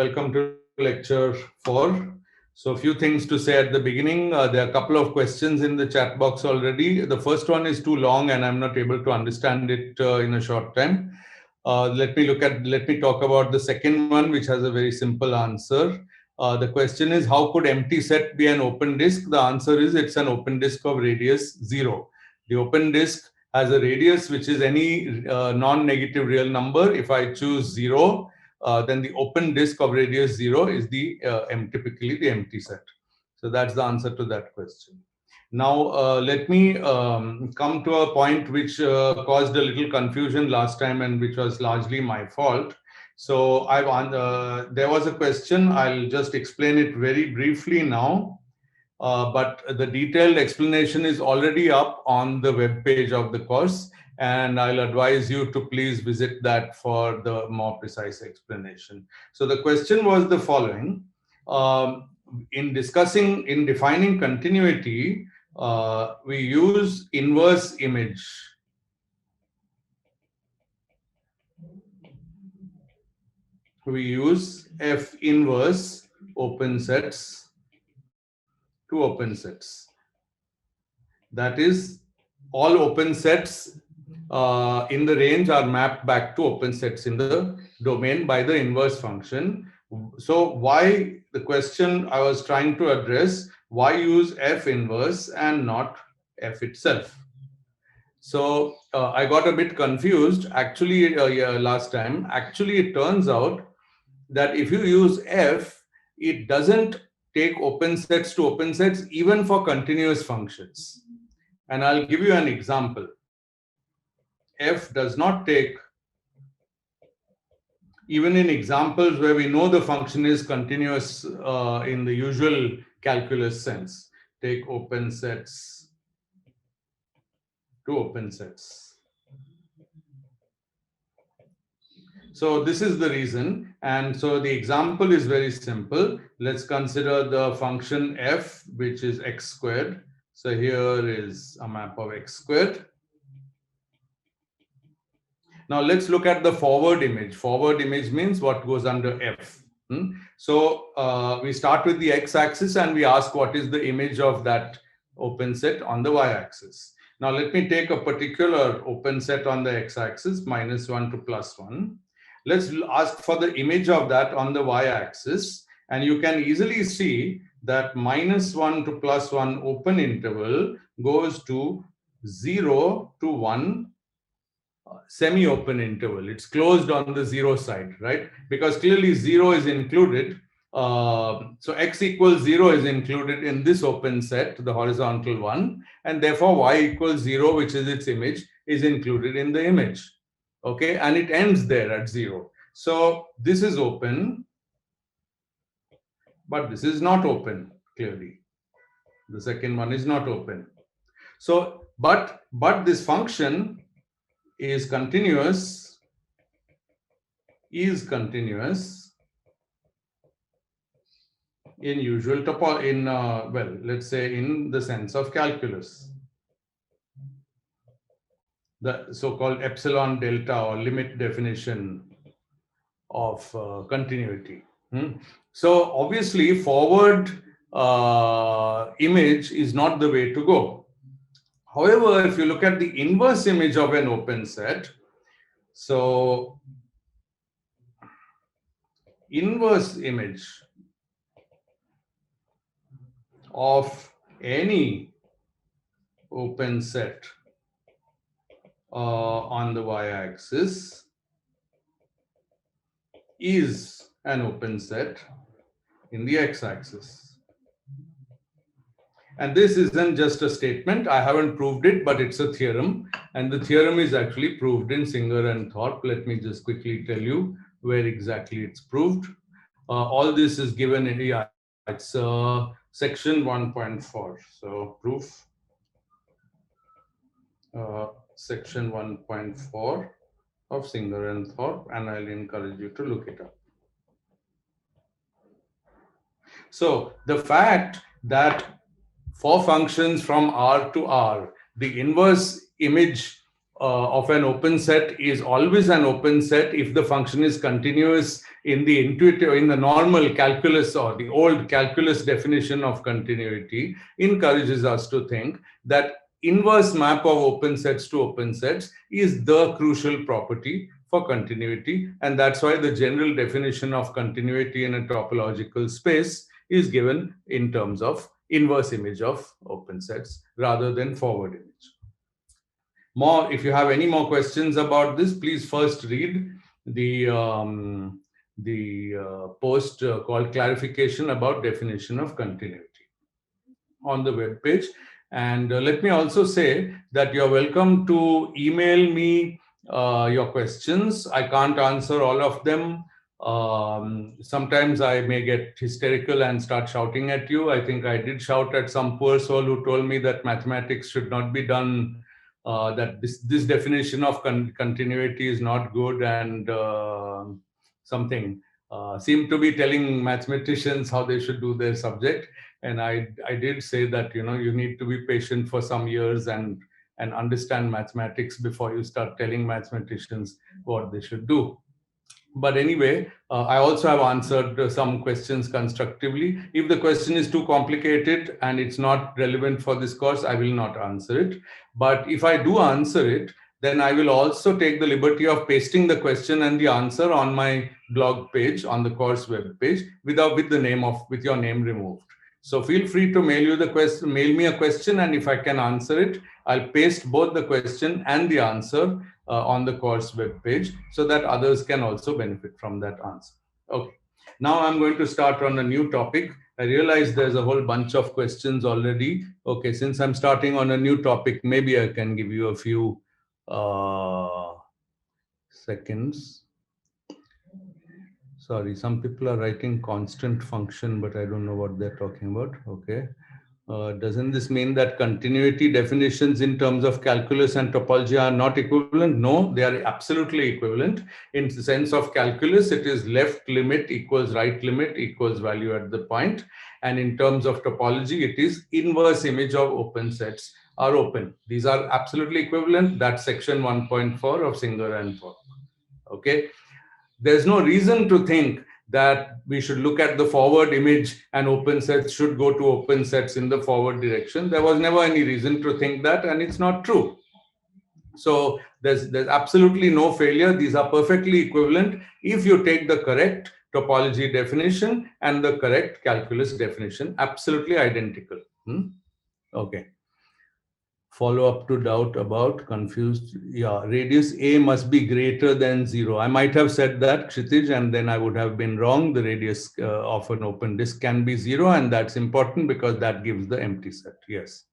Welcome to lecture 4. So a few things to say at the beginning. There are a couple of questions in the chat box already. The first one is too long and I'm not able to understand it in a short time. Let me talk about the second one, which has a very simple answer. The question is, how could empty set be an open disk? The answer is it's an open disk of radius 0. The open disk has a radius which is any non-negative real number. If I choose 0, then the open disk of radius 0 is typically the empty set. So that's the answer to that question. Now, let me come to a point which caused a little confusion last time and which was largely my fault. So there was a question. I'll just explain it very briefly now. But the detailed explanation is already up on the web page of the course, and I'll advise you to please visit that for the more precise explanation. So the question was the following. In defining continuity, we use inverse image. We use F inverse open sets to open sets. That is, all open sets in the range are mapped back to open sets in the domain by the inverse function. So why, the question I was trying to address, why use F inverse and not F itself? So I got a bit confused actually last time. Actually, it turns out that if you use F, it doesn't take open sets to open sets even for continuous functions. And I'll give you an example. F does not take, even in examples where we know the function is continuous in the usual calculus sense, take open sets to open sets. So this is the reason. And so the example is very simple. Let's consider the function f, which is x squared. So here is a map of x squared. Now let's look at the forward image. Forward image means what goes under f. So we start with the x-axis and we ask what is the image of that open set on the y-axis. Now let me take a particular open set on the x-axis, -1 to +1. Let's ask for the image of that on the y-axis, and you can easily see that -1 to +1 open interval goes to 0 to 1 semi-open interval. It's closed on the 0 side, right? Because clearly 0 is included. So x equals 0 is included in this open set, the horizontal one, and therefore y equals 0, which is its image, is included in the image. Okay, and it ends there at 0. So this is open, but this is not open, clearly. The second one is not open. So, but this function is continuous in usual well, let's say in the sense of calculus, the so-called epsilon delta or limit definition of continuity. So obviously forward image is not the way to go. However, if you look at the inverse image of an open set, so inverse image of any open set on the y-axis is an open set in the x-axis. And this isn't just a statement. I haven't proved it, but it's a theorem. And the theorem is actually proved in Singer and Thorpe. Let me just quickly tell you where exactly it's proved. All this is given in, it's section 1.4. So proof, section 1.4 of Singer and Thorpe, and I'll encourage you to look it up. So the fact that for functions from R to R, the inverse image of an open set is always an open set if the function is continuous in the normal calculus, or the old calculus definition of continuity encourages us to think that inverse map of open sets to open sets is the crucial property for continuity, and that's why the general definition of continuity in a topological space is given in terms of inverse image of open sets rather than forward image. If you have any more questions about this, please first read the post called Clarification about Definition of Continuity on the web page. And let me also say that you're welcome to email me your questions. I can't answer all of them. Sometimes I may get hysterical and start shouting at you. I think I did shout at some poor soul who told me that mathematics should not be done, that this definition of continuity is not good, and something seemed to be telling mathematicians how they should do their subject. And I did say that, you need to be patient for some years and understand mathematics before you start telling mathematicians what they should do. But anyway, I also have answered some questions constructively. If the question is too complicated and it's not relevant for this course, I will not answer it. But if I do answer it, then I will also take the liberty of pasting the question and the answer on my blog page, on the course web page, with your name removed. So feel free to mail me a question, and if I can answer it, I'll paste both the question and the answer on the course web page so that others can also benefit from that answer. Okay. Now I'm going to start on a new topic. I realize there's a whole bunch of questions already. Okay, since I'm starting on a new topic, maybe I can give you a few seconds. Sorry, some people are writing constant function, but I don't know what they're talking about. Okay. Doesn't this mean that continuity definitions in terms of calculus and topology are not equivalent? No, they are absolutely equivalent. In the sense of calculus, it is left limit equals right limit equals value at the point. And in terms of topology, it is inverse image of open sets are open. These are absolutely equivalent. That's section 1.4 of Singer and Thorpe. Okay. There's no reason to think that we should look at the forward image and open sets should go to open sets in the forward direction. There was never any reason to think that, and it's not true. So there's absolutely no failure. These are perfectly equivalent if you take the correct topology definition and the correct calculus definition, absolutely identical. Okay. Follow up to doubt about confused. Yeah, radius A must be greater than 0. I might have said that, Kshitij, and then I would have been wrong. The radius of an open disk can be 0, and that's important because that gives the empty set. Yes.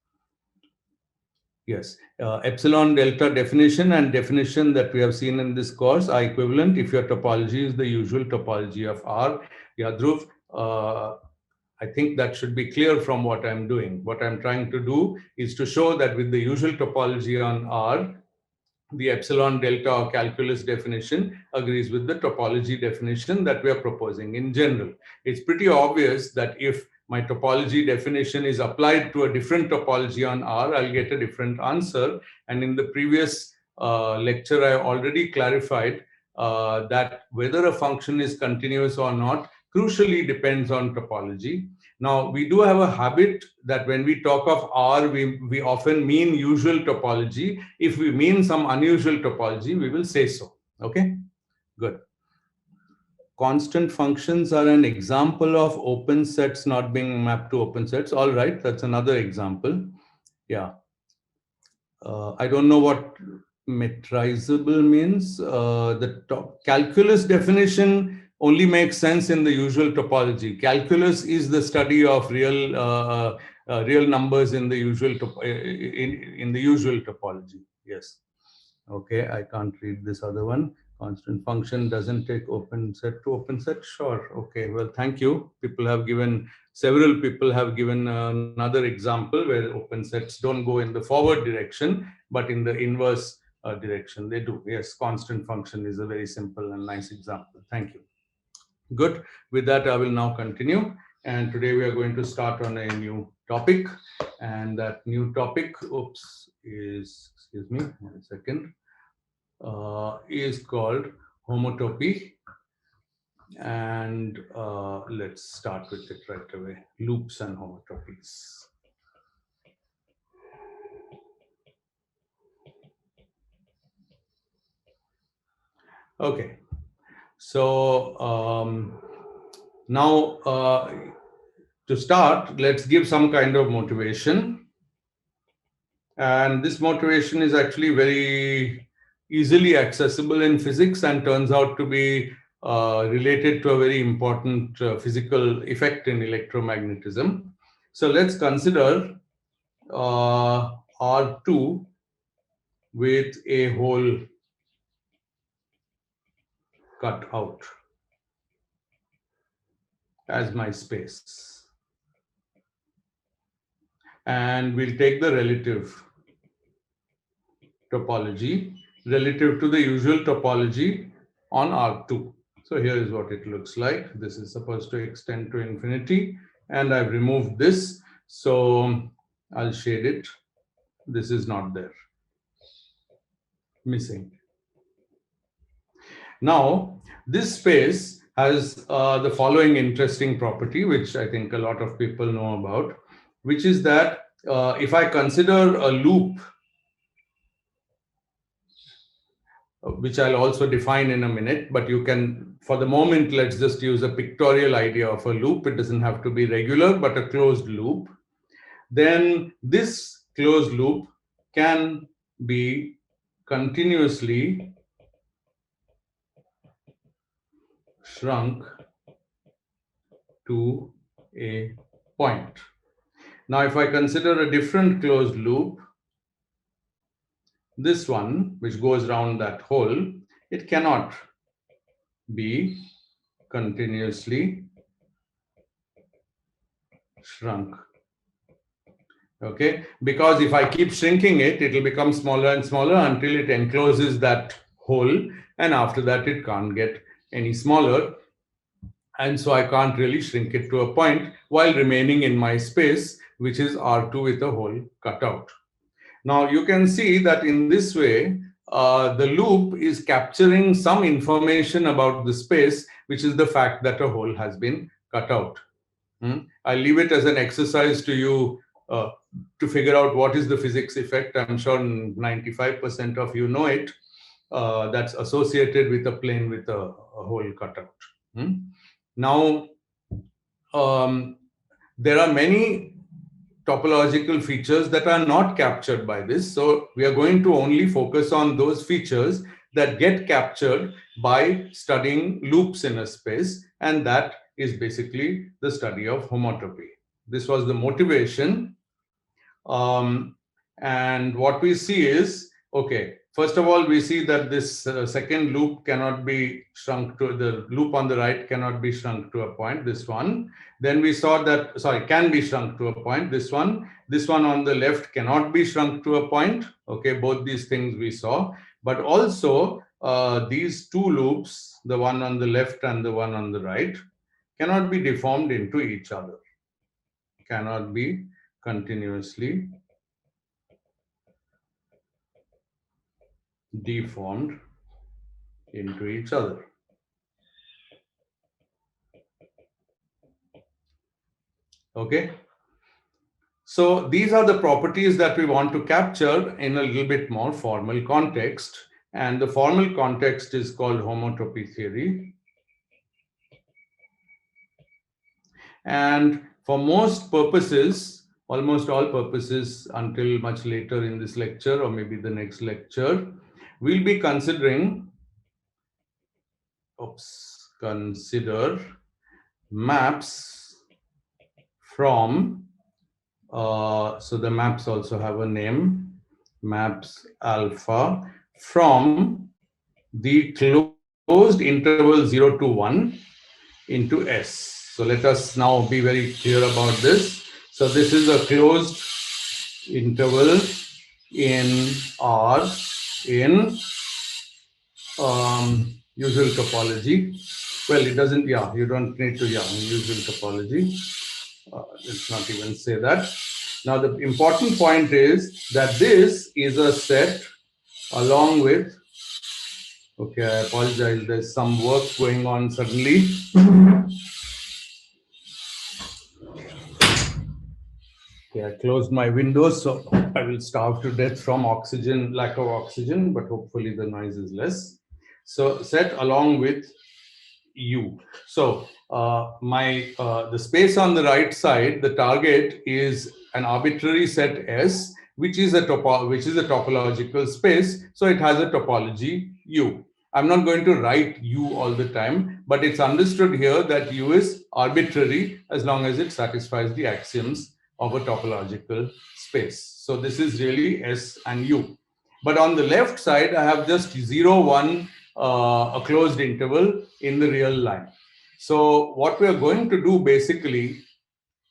Yes. Epsilon delta definition and definition that we have seen in this course are equivalent if your topology is the usual topology of R. Yeah, Dhruv, I think that should be clear from what I'm doing. What I'm trying to do is to show that with the usual topology on R, the epsilon delta or calculus definition agrees with the topology definition that we are proposing in general. It's pretty obvious that if my topology definition is applied to a different topology on R, I'll get a different answer. And in the previous lecture, I already clarified that whether a function is continuous or not crucially depends on topology. Now, we do have a habit that when we talk of R, we often mean usual topology. If we mean some unusual topology, we will say so. Okay, good. Constant functions are an example of open sets not being mapped to open sets. All right, that's another example. Yeah. I don't know what metrizable means. The calculus definition only makes sense in the usual topology. Calculus is the study of real numbers in the usual in the usual topology. Yes. Okay, I can't read this other one. Constant function doesn't take open set to open set. Sure. Okay. Well, thank you. Several people have given another example where open sets don't go in the forward direction, but in the inverse direction they do. Yes, constant function is a very simple and nice example. Thank you. Good. With that, I will now continue. And today we are going to start on a new topic. And that new topic, is, excuse me, 1 second. is called homotopy. And let's start with it right away. Loops and homotopies. Okay, so now to start, let's give some kind of motivation. And this motivation is actually very easily accessible in physics and turns out to be related to a very important physical effect in electromagnetism. So let's consider R2 with a hole cut out as my space. And we'll take the relative topology relative to the usual topology on R2. So here is what it looks like. This is supposed to extend to infinity, and I've removed this. So I'll shade it. This is not there. Missing. Now, this space has the following interesting property, which I think a lot of people know about, which is that if I consider a loop, which I'll also define in a minute, but you can, for the moment, let's just use a pictorial idea of a loop. It doesn't have to be regular, but a closed loop. Then this closed loop can be continuously shrunk to a point. Now, if I consider a different closed loop, this one, which goes around that hole, it cannot be continuously shrunk. Okay, because if I keep shrinking it, it will become smaller and smaller until it encloses that hole, and after that it can't get any smaller, and so I can't really shrink it to a point while remaining in my space, which is R2 with a hole cut out. Now you can see that in this way, the loop is capturing some information about the space, which is the fact that a hole has been cut out. I leave it as an exercise to you to figure out what is the physics effect. I'm sure 95% of you know it. That's associated with a plane with a hole cut out. Now, there are many topological features that are not captured by this. So we are going to only focus on those features that get captured by studying loops in a space, and that is basically the study of homotopy. This was the motivation. And what we see is, okay, first of all, we see that this second loop cannot be shrunk to, the loop on the right cannot be shrunk to a point, this one. Then we saw that, sorry, can be shrunk to a point, this one on the left cannot be shrunk to a point. Okay, both these things we saw, but also these two loops, the one on the left and the one on the right, cannot be deformed into each other, cannot be continuously deformed into each other. Okay. So these are the properties that we want to capture in a little bit more formal context. And the formal context is called homotopy theory. And for most purposes, almost all purposes until much later in this lecture or maybe the next lecture, we'll be considering, consider maps from, so the maps also have a name, maps alpha, from the closed interval 0 to 1 into S. So let us now be very clear about this. So this is a closed interval in R in usual topology. Well, it doesn't, yeah, you don't need to, yeah, in usual topology. Let's not even say that. Now, the important point is that this is a set along with Okay, I apologize. There's some work going on suddenly. Okay, I closed my windows, so I will starve to death from oxygen, lack of oxygen, but hopefully the noise is less. So set along with U. So the space on the right side, the target is an arbitrary set S, which is a topological space. So it has a topology U. I'm not going to write U all the time, but it's understood here that U is arbitrary as long as it satisfies the axioms of a topological space. So this is really S and U. But on the left side, I have just 0, 1, a closed interval in the real line. So what we are going to do basically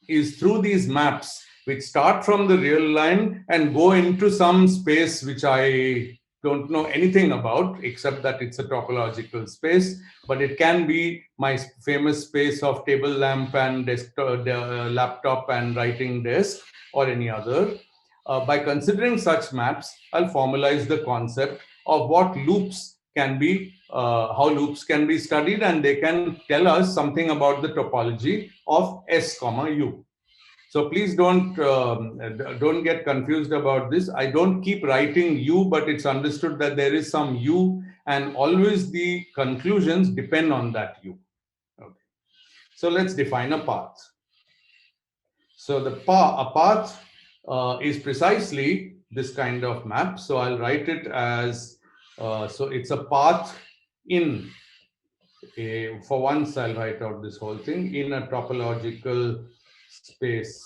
is through these maps, which start from the real line and go into some space which I don't know anything about, except that it's a topological space, but it can be my famous space of table lamp and desktop, laptop and writing desk, or any other. By considering such maps, I'll formalize the concept of what loops can be, how loops can be studied, and they can tell us something about the topology of S comma U. So please don't get confused about this. I don't keep writing U, but it's understood that there is some U, and always the conclusions depend on that U. Okay. So let's define a path. So a path is precisely this kind of map. So I'll write it as, so it's a path in, for once I'll write out this whole thing, in a topological space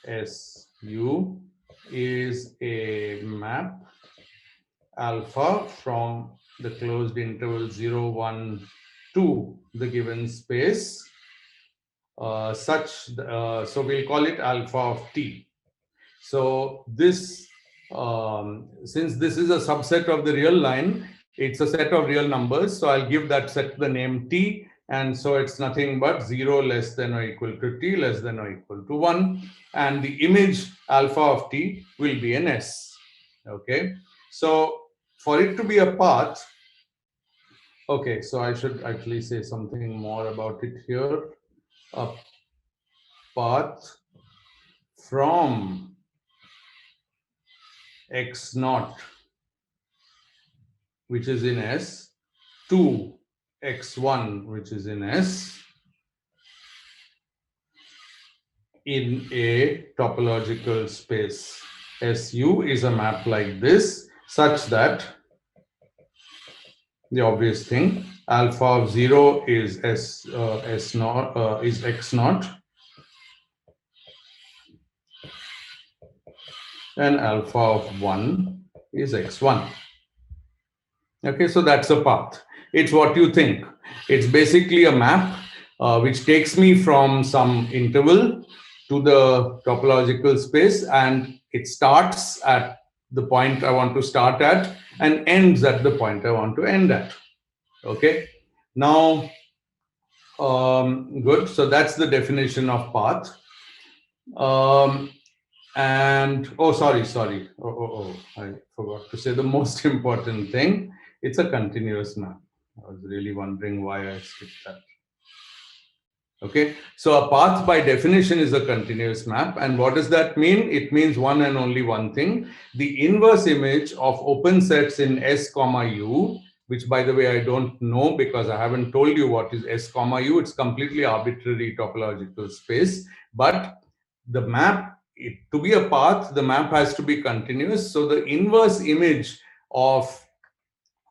SU is a map alpha from the closed interval 0, 1 to the given space so we'll call it alpha of t. So this, since this is a subset of the real line, it's a set of real numbers. So I'll give that set the name t. And so it's nothing but 0 less than or equal to t less than or equal to 1. And the image alpha of t will be an S. Okay. So for it to be a path, okay, so I should actually say something more about it here. A path from x naught, which is in S, to x1, which is in S, in a topological space. SU is a map like this, such that the obvious thing, alpha of 0 is S naught, is x naught, and alpha of 1 is x1. Okay, so that's a path. It's what you think. It's basically a map which takes me from some interval to the topological space, and it starts at the point I want to start at and ends at the point I want to end at. Okay, now, good. So that's the definition of path. And sorry. I forgot to say the most important thing. It's a continuous map. I was really wondering why I skipped that. Okay, so a path by definition is a continuous map. And what does that mean? It means one and only one thing. The inverse image of open sets in S comma U, which by the way, I don't know because I haven't told you what is S comma U. It's completely arbitrary topological space. But the map, to be a path, the map has to be continuous. So the inverse image of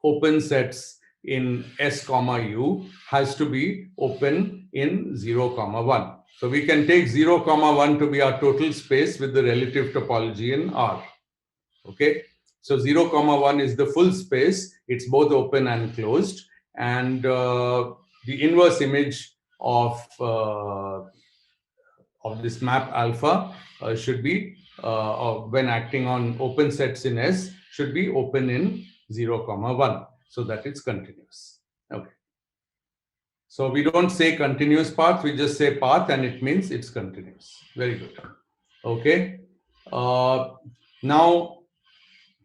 open sets in S comma U has to be open in 0 comma 1. So we can take 0 comma 1 to be our total space with the relative topology in R. Okay, so 0 comma 1 is the full space. It's both open and closed. And the inverse image of this map alpha should be, when acting on open sets in S, should be open in 0 comma 1. So that it's continuous. Okay. So we don't say continuous path, we just say path, and it means it's continuous. Very good. Okay. Now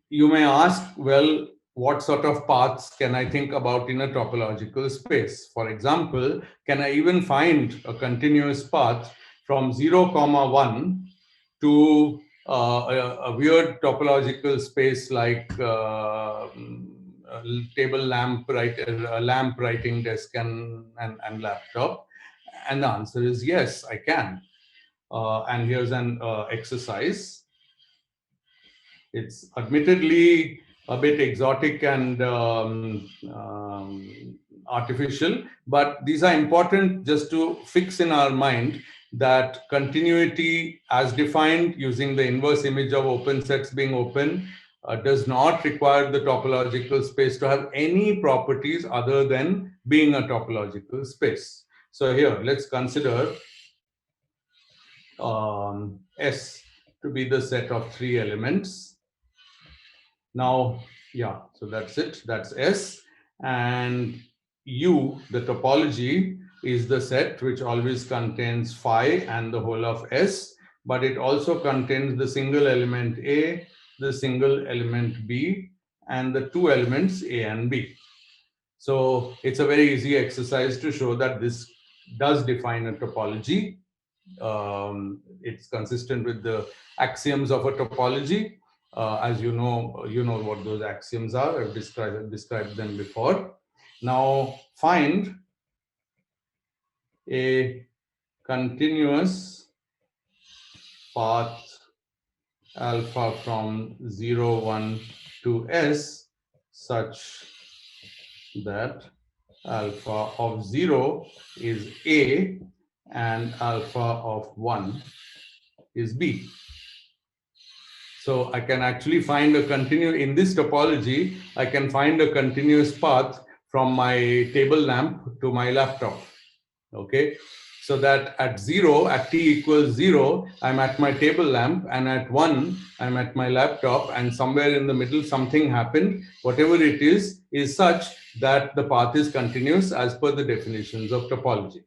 you may ask, well, what sort of paths can I think about in a topological space? For example, can I even find a continuous path from 0, 1 to a weird topological space like a table lamp, a lamp, writing desk, and laptop? And the answer is yes, I can. And here's an exercise. It's admittedly a bit exotic and artificial, but these are important just to fix in our mind that continuity as defined using the inverse image of open sets being open does not require the topological space to have any properties other than being a topological space. So here, let's consider S to be the set of 3 elements. Now, yeah, so that's it. That's S. And U, the topology, is the set which always contains phi and the whole of S, but it also contains the single element A, the single element B, and the 2 elements A and B. So it's a very easy exercise to show that this does define a topology. It's consistent with the axioms of a topology. As you know what those axioms are. I've described them before. Now find a continuous path alpha from 0, 1 to S such that alpha of 0 is A and alpha of 1 is B. So I can actually find a in this topology, I can find a continuous path from my table lamp to my laptop. Okay, so that at 0, at t equals 0, I'm at my table lamp, and at 1, I'm at my laptop, and somewhere in the middle, something happened. Whatever it is such that the path is continuous as per the definitions of topology.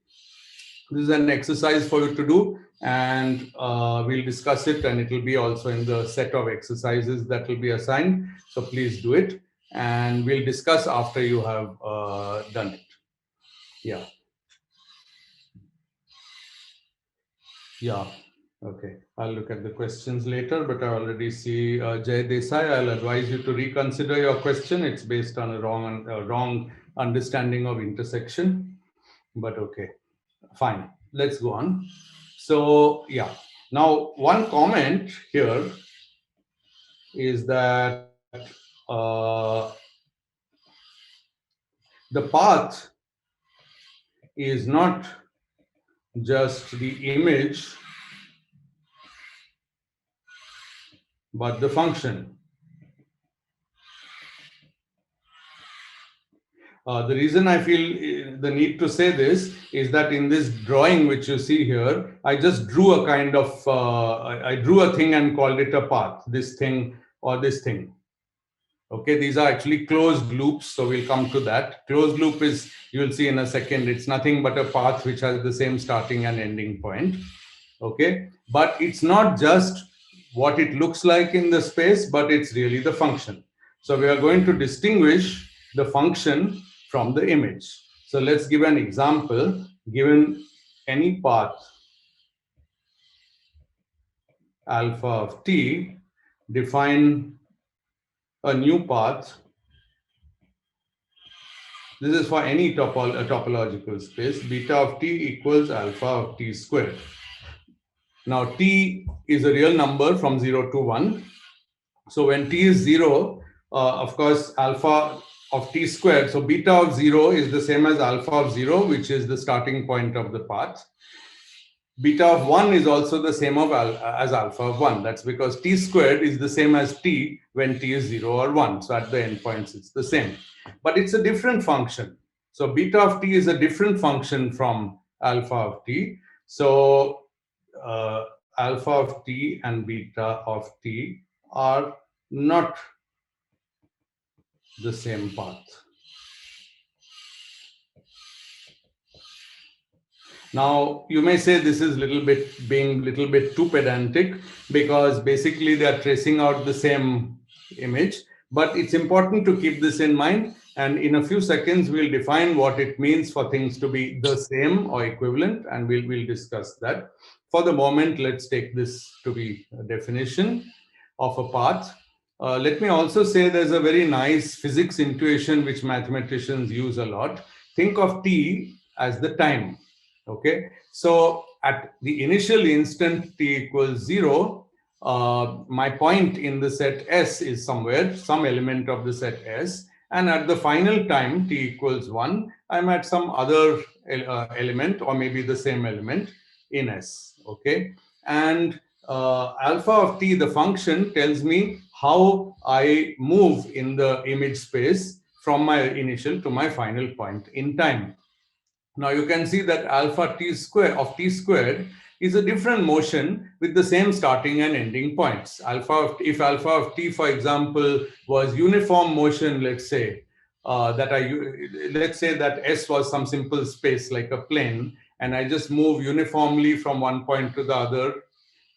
This is an exercise for you to do, and we'll discuss it, and it will be also in the set of exercises that will be assigned. So please do it, and we'll discuss after you have done it. Yeah. Yeah. Okay. I'll look at the questions later, but I already see Jay Desai. I'll advise you to reconsider your question. It's based on a wrong understanding of intersection, but okay. Fine, let's go on. So yeah, now one comment here is that the path is not just the image, but the function. The reason I feel the need to say this is that in this drawing which you see here, I just drew a kind of, I drew a thing and called it a path, this thing or this thing. Okay, these are actually closed loops, so we'll come to that. Closed loop is, you'll see in a second, it's nothing but a path which has the same starting and ending point. Okay, but it's not just what it looks like in the space, but it's really the function. So we are going to distinguish the function from the image. So let's give an example. Given any path alpha of t, define a new path. This is for any topological space. Beta of t equals alpha of t squared. Now t is a real number from 0 to 1. So when t is 0, of course, alpha of t squared. So beta of 0 is the same as alpha of 0, which is the starting point of the path. Beta of 1 is also the same as alpha of 1. That's because t squared is the same as t when t is 0 or 1. So at the endpoints, it's the same. But it's a different function. So beta of t is a different function from alpha of t. So alpha of t and beta of t are not the same path. Now, you may say this is being little bit too pedantic, because basically they are tracing out the same image. But it's important to keep this in mind. And in a few seconds, we'll define what it means for things to be the same or equivalent, and we'll discuss that. For the moment, let's take this to be a definition of a path. Let me also say there's a very nice physics intuition which mathematicians use a lot. Think of t as the time. Okay, so at the initial instant t equals 0, my point in the set S is somewhere, some element of the set S, and at the final time t equals 1, I'm at some other element, or maybe the same element in S. Okay, and alpha of t, the function, tells me how I move in the image space from my initial to my final point in time. Now you can see that alpha t square of t squared is a different motion with the same starting and ending points. If alpha of t, for example, was uniform motion, let's say, let's say that S was some simple space like a plane, and I just move uniformly from one point to the other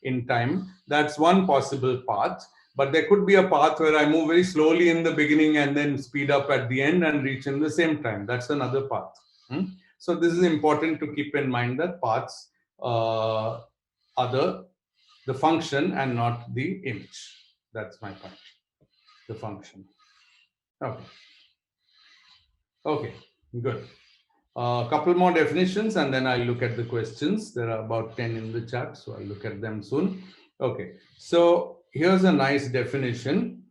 in time. That's one possible path. But there could be a path where I move very slowly in the beginning and then speed up at the end and reach in the same time. That's another path. So this is important to keep in mind, that paths are the function and not the image. That's my point. The function. Okay. Okay, good. A couple more definitions and then I'll look at the questions. There are about 10 in the chat, so I'll look at them soon. Okay, so here's a nice definition.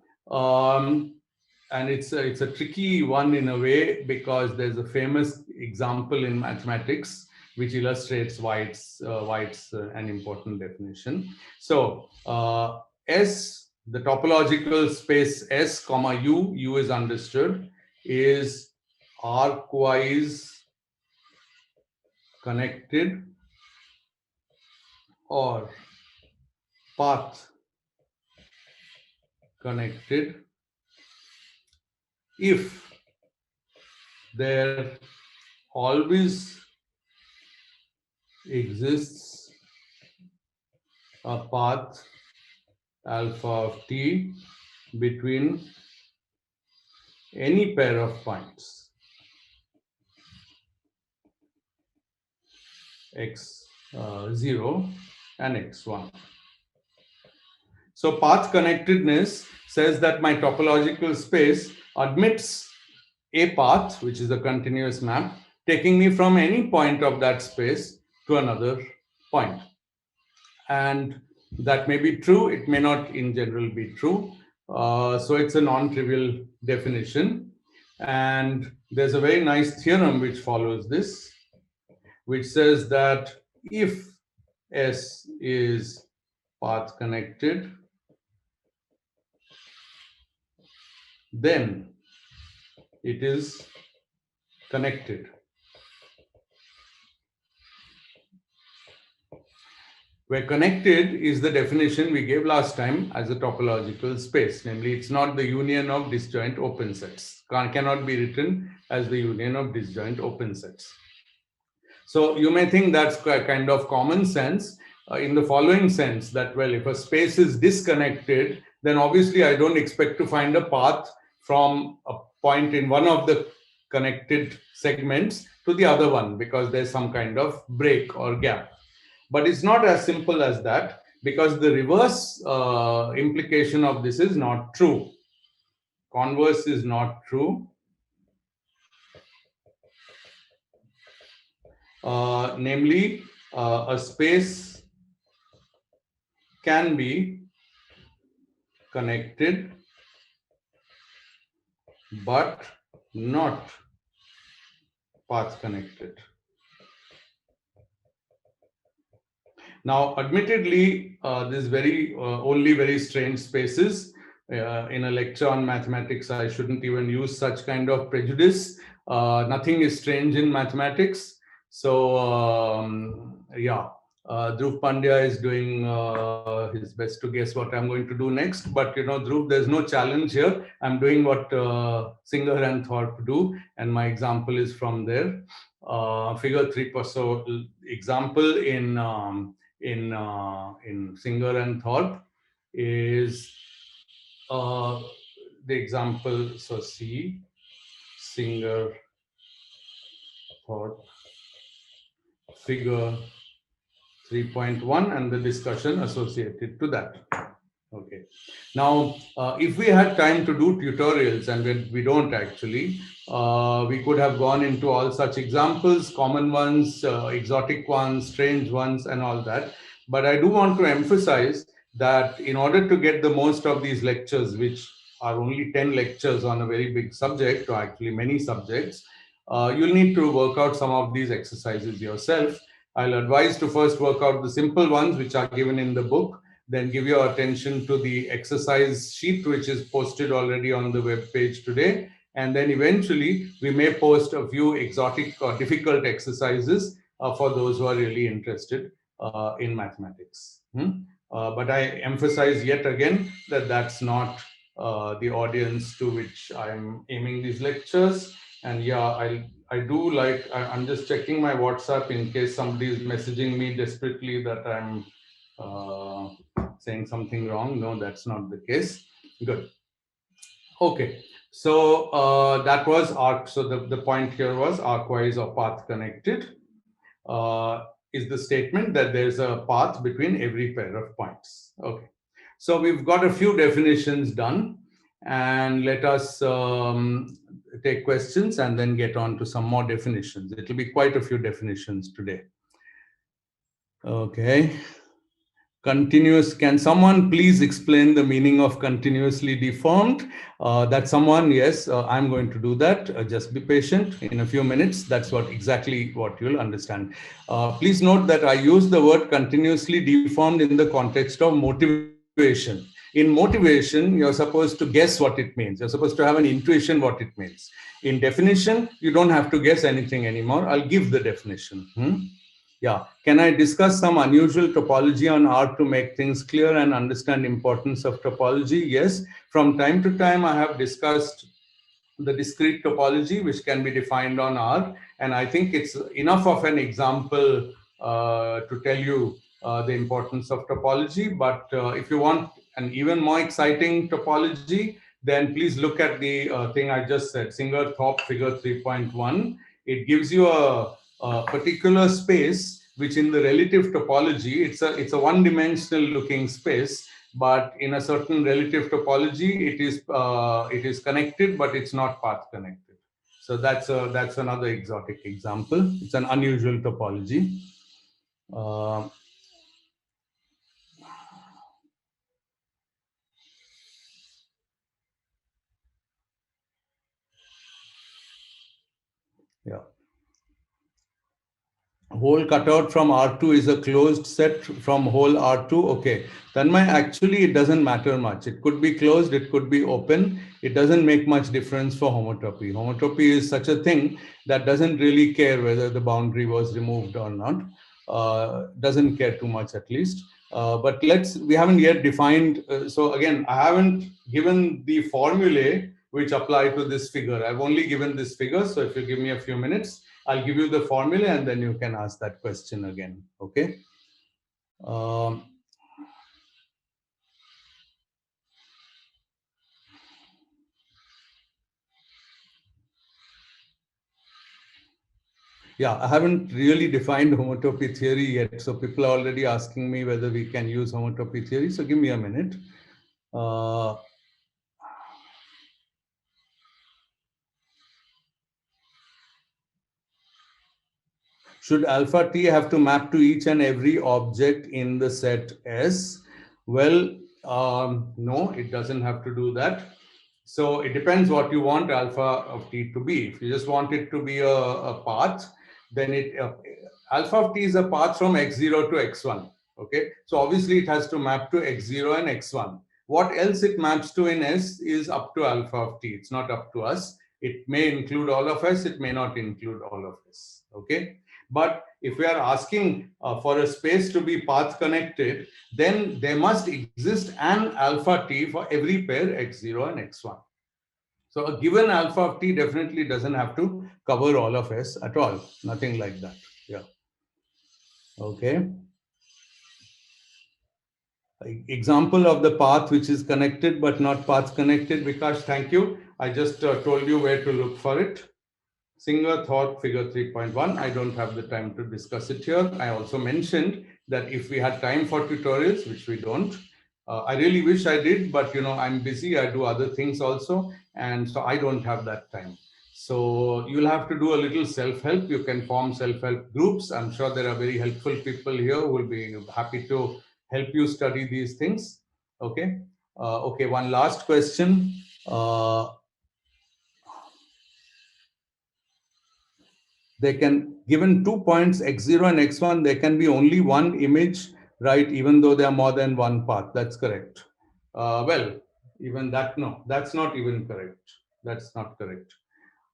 And it's a tricky one in a way, because there's a famous example in mathematics which illustrates why it's an important definition. So S, the topological space S, comma U is understood, is arcwise connected or path connected if there always exists a path alpha of t between any pair of points x0 and x1. So path connectedness says that my topological space admits a path, which is a continuous map, taking me from any point of that space to another point. And that may be true, it may not in general be true. So it's a non-trivial definition. And there's a very nice theorem which follows this, which says that if S is path connected, then it is connected. Where connected is the definition we gave last time as a topological space, namely it's not the union of disjoint open sets. Cannot be written as the union of disjoint open sets. So you may think that's kind of common sense in the following sense, that, well, if a space is disconnected, then obviously I don't expect to find a path from a point in one of the connected segments to the other one, because there's some kind of break or gap. But it's not as simple as that, because the reverse implication of this is not true. Converse is not true. Namely, a space can be connected but not path connected. Now, admittedly, this only very strange spaces. In a lecture on mathematics, I shouldn't even use such kind of prejudice. Nothing is strange in mathematics. So, yeah, Dhruv Pandya is doing his best to guess what I'm going to do next. But, Dhruv, there's no challenge here. I'm doing what Singer and Thorpe do, and my example is from there. Figure 3. So, example in Singer and Thorpe is the example. So C, Singer, thought, figure 3.1, and the discussion associated to that. Okay. Now, if we had time to do tutorials, and we don't actually, we could have gone into all such examples, common ones, exotic ones, strange ones, and all that. But I do want to emphasize that in order to get the most of these lectures, which are only 10 lectures on a very big subject, or actually many subjects, you'll need to work out some of these exercises yourself. I'll advise to first work out the simple ones, which are given in the book, then give your attention to the exercise sheet, which is posted already on the web page today. And then eventually we may post a few exotic or difficult exercises for those who are really interested in mathematics. But I emphasize yet again that that's not the audience to which I'm aiming these lectures. And yeah, I do like, I'm just checking my WhatsApp in case somebody is messaging me desperately that I'm saying something wrong. No, that's not the case. Good. Okay. So that was arc. So the point here was arcwise or path connected is the statement that there's a path between every pair of points. Okay. So we've got a few definitions done, and let us take questions and then get on to some more definitions. It will be quite a few definitions today. Okay. Continuous. Can someone please explain the meaning of continuously deformed? That someone, yes, I'm going to do that. Just be patient. In a few minutes, that's exactly what you'll understand. Please note that I use the word continuously deformed in the context of motivation. In motivation, you're supposed to guess what it means. You're supposed to have an intuition what it means. In definition, you don't have to guess anything anymore. I'll give the definition. Yeah. Can I discuss some unusual topology on R to make things clear and understand importance of topology? Yes. From time to time, I have discussed the discrete topology, which can be defined on R. And I think it's enough of an example to tell you the importance of topology. But if you want an even more exciting topology, then please look at the thing I just said, Singer-Thorpe figure 3.1. It gives you a particular space, which in the relative topology, it's a one-dimensional looking space, but in a certain relative topology, it is connected, but it's not path connected. So that's another exotic example. It's an unusual topology. Yeah. Hole cutout from R2 is a closed set from hole R2. Okay. Tanmay, actually, it doesn't matter much. It could be closed, it could be open. It doesn't make much difference for homotopy. Homotopy is such a thing that doesn't really care whether the boundary was removed or not. Doesn't care too much, at least. But we haven't yet defined. So again, I haven't given the formulae which apply to this figure. I've only given this figure. So if you give me a few minutes, I'll give you the formula and then you can ask that question again. Okay. Yeah, I haven't really defined homotopy theory yet. So people are already asking me whether we can use homotopy theory. So give me a minute. Should alpha t have to map to each and every object in the set S? Well, no, it doesn't have to do that. So it depends what you want alpha of t to be. If you just want it to be a path, then alpha of t is a path from x0 to x1. Okay, so obviously it has to map to x0 and x1. What else it maps to in S is up to alpha of t. It's not up to us. It may include all of S. It may not include all of S. Okay. But if we are asking for a space to be path connected, then there must exist an alpha t for every pair x0 and x1. So a given alpha of t definitely doesn't have to cover all of S at all. Nothing like that. Yeah. Okay. example of the path which is connected but not paths connected. Vikash, thank you. I just told you where to look for it. Singer thought figure 3.1. I don't have the time to discuss it here. I also mentioned that if we had time for tutorials, which we don't, I really wish I did, but I'm busy. I do other things also, and so I don't have that time. So you'll have to do a little self-help. You can form self-help groups. I'm sure there are very helpful people here who will be happy to help you study these things. Okay. Okay. One last question. They can, given 2 points x0 and x1, there can be only one image, right? Even though there are more than one path. That's correct. Well, even that, no, that's not even correct. That's not correct.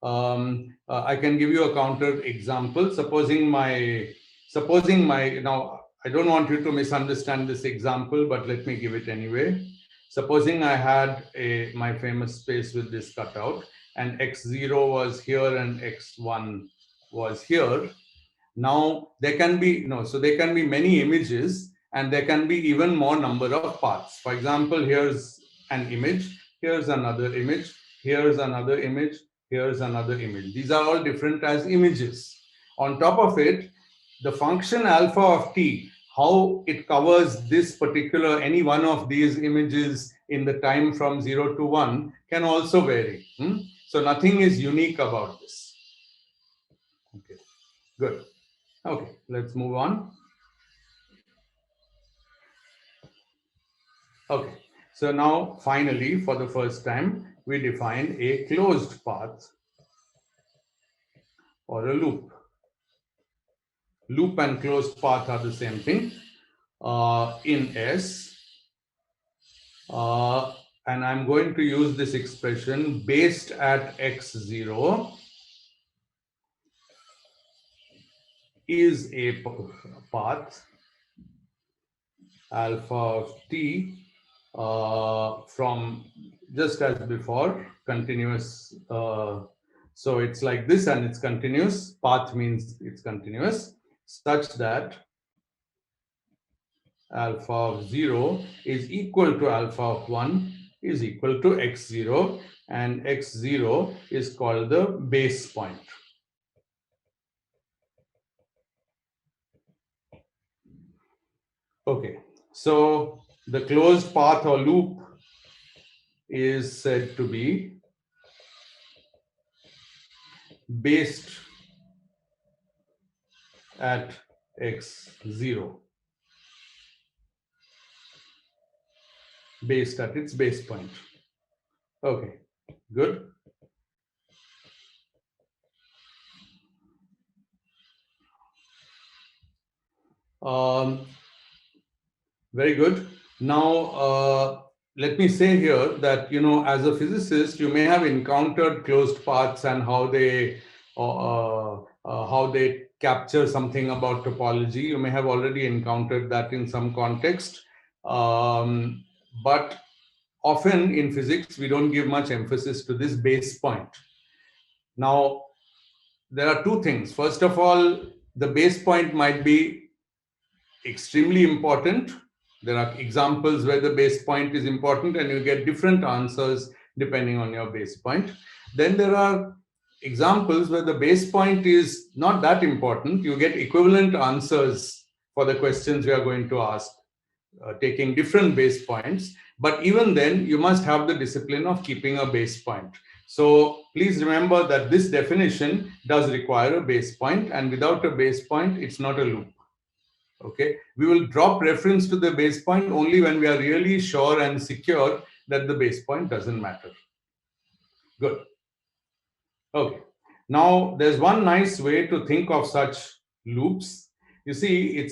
I can give you a counter example. Supposing my, now I don't want you to misunderstand this example, but let me give it anyway. Supposing I had my famous space with this cutout, and x0 was here and x1 was here. Now there can be, so there can be many images, and there can be even more number of paths. For example, here's an image, here's another image, here's another image, here's another image. These are all different as images. On top of it, the function alpha of t, how it covers this particular, any one of these images in the time from 0 to 1 can also vary. So nothing is unique about this. Okay, good. Okay, let's move on. Okay, so now finally, for the first time, we define a closed path or a loop. Loop and closed path are the same thing in S. And I'm going to use this expression based at x0 is a path alpha of t from, just as before, continuous. So it's like this and it's continuous. Path means it's continuous, such that alpha of 0 is equal to alpha of 1 is equal to x0, and x0 is called the base point. Okay, so the closed path or loop is said to be based at x0, based at its base point. Okay, good. Very good. Now, let me say here that, as a physicist, you may have encountered closed paths and how they capture something about topology. You may have already encountered that in some context. But often in physics, we don't give much emphasis to this base point. Now, there are two things. First of all, the base point might be extremely important. There are examples where the base point is important and you get different answers depending on your base point. Then there are examples where the base point is not that important. You get equivalent answers for the questions we are going to ask, taking different base points. But even then, you must have the discipline of keeping a base point. So please remember that this definition does require a base point, and without a base point, it's not a loop. Okay, we will drop reference to the base point only when we are really sure and secure that the base point doesn't matter. Good. Okay, now there's one nice way to think of such loops. You see,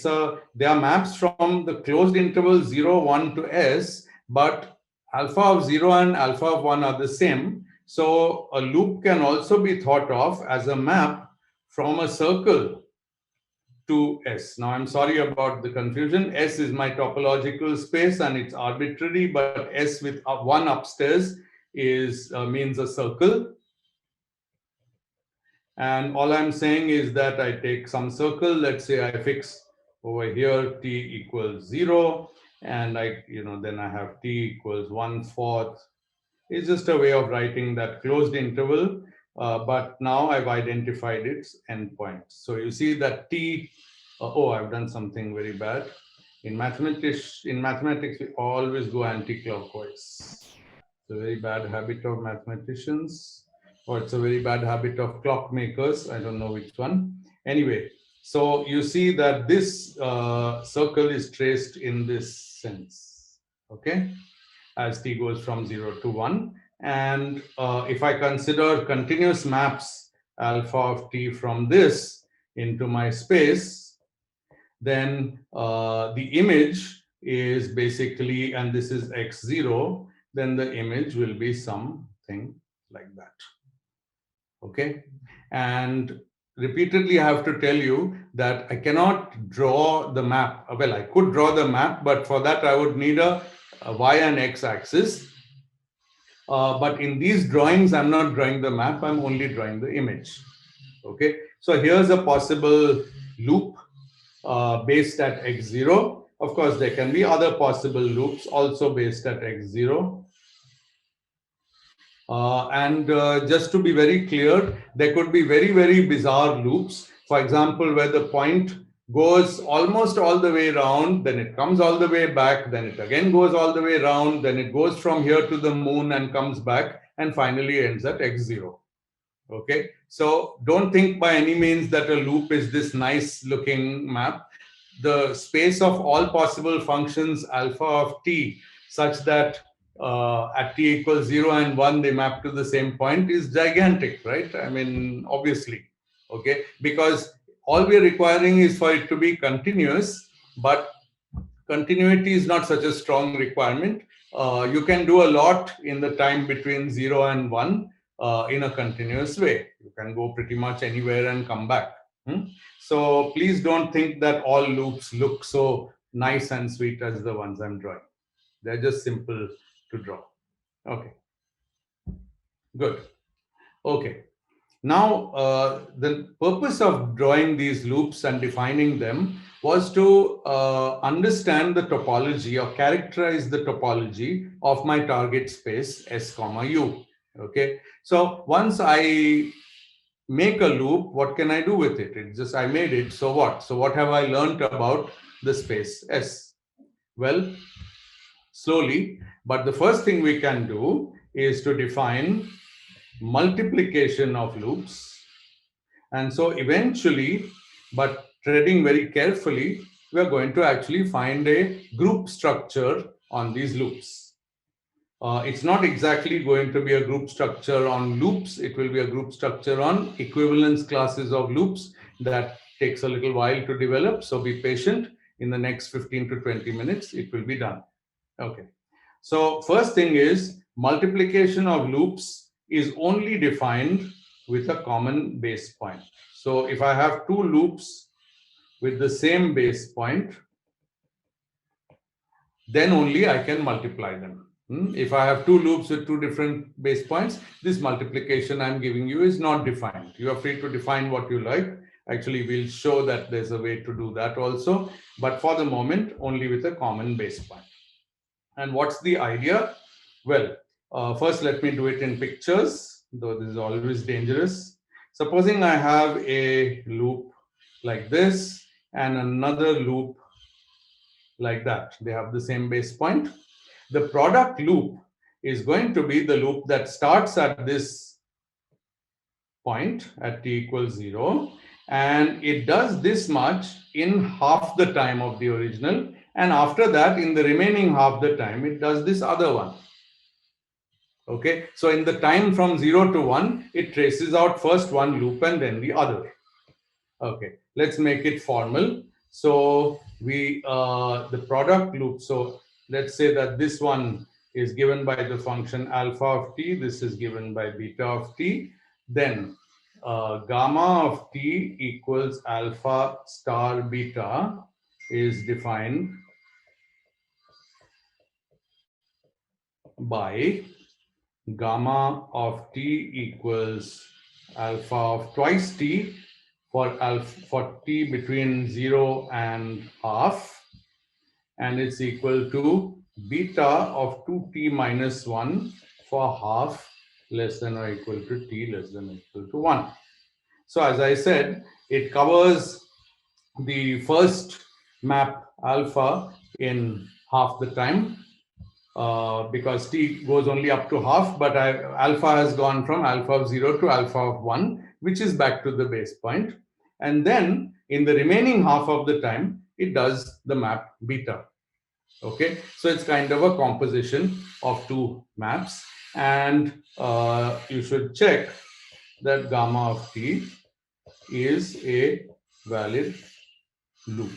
they are maps from the closed interval 0, 1 to S, but alpha of 0 and alpha of 1 are the same. So a loop can also be thought of as a map from a circle to S. Now, I'm sorry about the confusion. S is my topological space and it's arbitrary, but S with one upstairs means a circle. And all I'm saying is that I take some circle. Let's say I fix over here t equals 0, and then I have t equals 1/4. It's just a way of writing that closed interval, but now I've identified its endpoint. So you see that t, oh, I've done something very bad. In mathematics, we always go anti-clockwise. It's a very bad habit of mathematicians, or it's a very bad habit of clockmakers. I don't know which one. Anyway, so you see that this circle is traced in this sense, okay, as t goes from 0 to 1. And if I consider continuous maps alpha of t from this into my space, then the image is basically, and this is x0, then the image will be something like that. Okay. And repeatedly I have to tell you that I cannot draw the map. Well, I could draw the map, but for that I would need a y and x axis. But in these drawings, I'm not drawing the map, I'm only drawing the image. Okay. So here's a possible loop based at x0. Of course, there can be other possible loops also based at x0. And just to be very clear, there could be very, very bizarre loops. For example, where the point goes almost all the way around, then it comes all the way back, then it again goes all the way around, then it goes from here to the moon and comes back, and finally ends at x0. Okay, so don't think by any means that a loop is this nice looking map. The space of all possible functions alpha of t, such that at t equals 0 and 1 they map to the same point, is gigantic, right? I mean, obviously, okay, because all we're requiring is for it to be continuous, but continuity is not such a strong requirement. You can do a lot in the time between 0 and 1 in a continuous way. You can go pretty much anywhere and come back. So please don't think that all loops look so nice and sweet as the ones I'm drawing. They're just simple to draw. Okay, good. Okay. Now, the purpose of drawing these loops and defining them was to understand the topology or characterize the topology of my target space S comma U. Okay, so once I make a loop, what can I do with it? It's just I made it, so what? So what have I learned about the space S? Well, slowly, but the first thing we can do is to define multiplication of loops. And so eventually, but treading very carefully, we are going to actually find a group structure on these loops. It's not exactly going to be a group structure on loops. It will be a group structure on equivalence classes of loops. That takes a little while to develop. So be patient. In the next 15 to 20 minutes, it will be done. Okay. So first thing is multiplication of loops is only defined with a common base point. So if I have two loops with the same base point, then only I can multiply them. If I have two loops with two different base points, this multiplication I'm giving you is not defined. You are free to define what you like. Actually, we'll show that there's a way to do that also. But for the moment, only with a common base point. And what's the idea? Well, first let me do it in pictures, though this is always dangerous. Supposing I have a loop like this and another loop like that. They have the same base point. The product loop is going to be the loop that starts at this point at t equals 0, and it does this much in half the time of the original, and after that, in the remaining half the time, it does this other one. Okay, so in the time from 0 to 1, it traces out first one loop and then the other. Okay, let's make it formal. So we the product loop. So let's say that this one is given by the function alpha of t. This is given by beta of t. Then gamma of t equals alpha star beta is defined by gamma of t equals alpha of twice t for t between 0 and half, and it's equal to beta of 2t minus 1 for half less than or equal to t less than or equal to 1. So as I said, it covers the first map alpha in half the time, because t goes only up to half, but alpha has gone from alpha of 0 to alpha of 1, which is back to the base point. And then in the remaining half of the time, it does the map beta. Okay, so it's kind of a composition of two maps, and you should check that gamma of t is a valid loop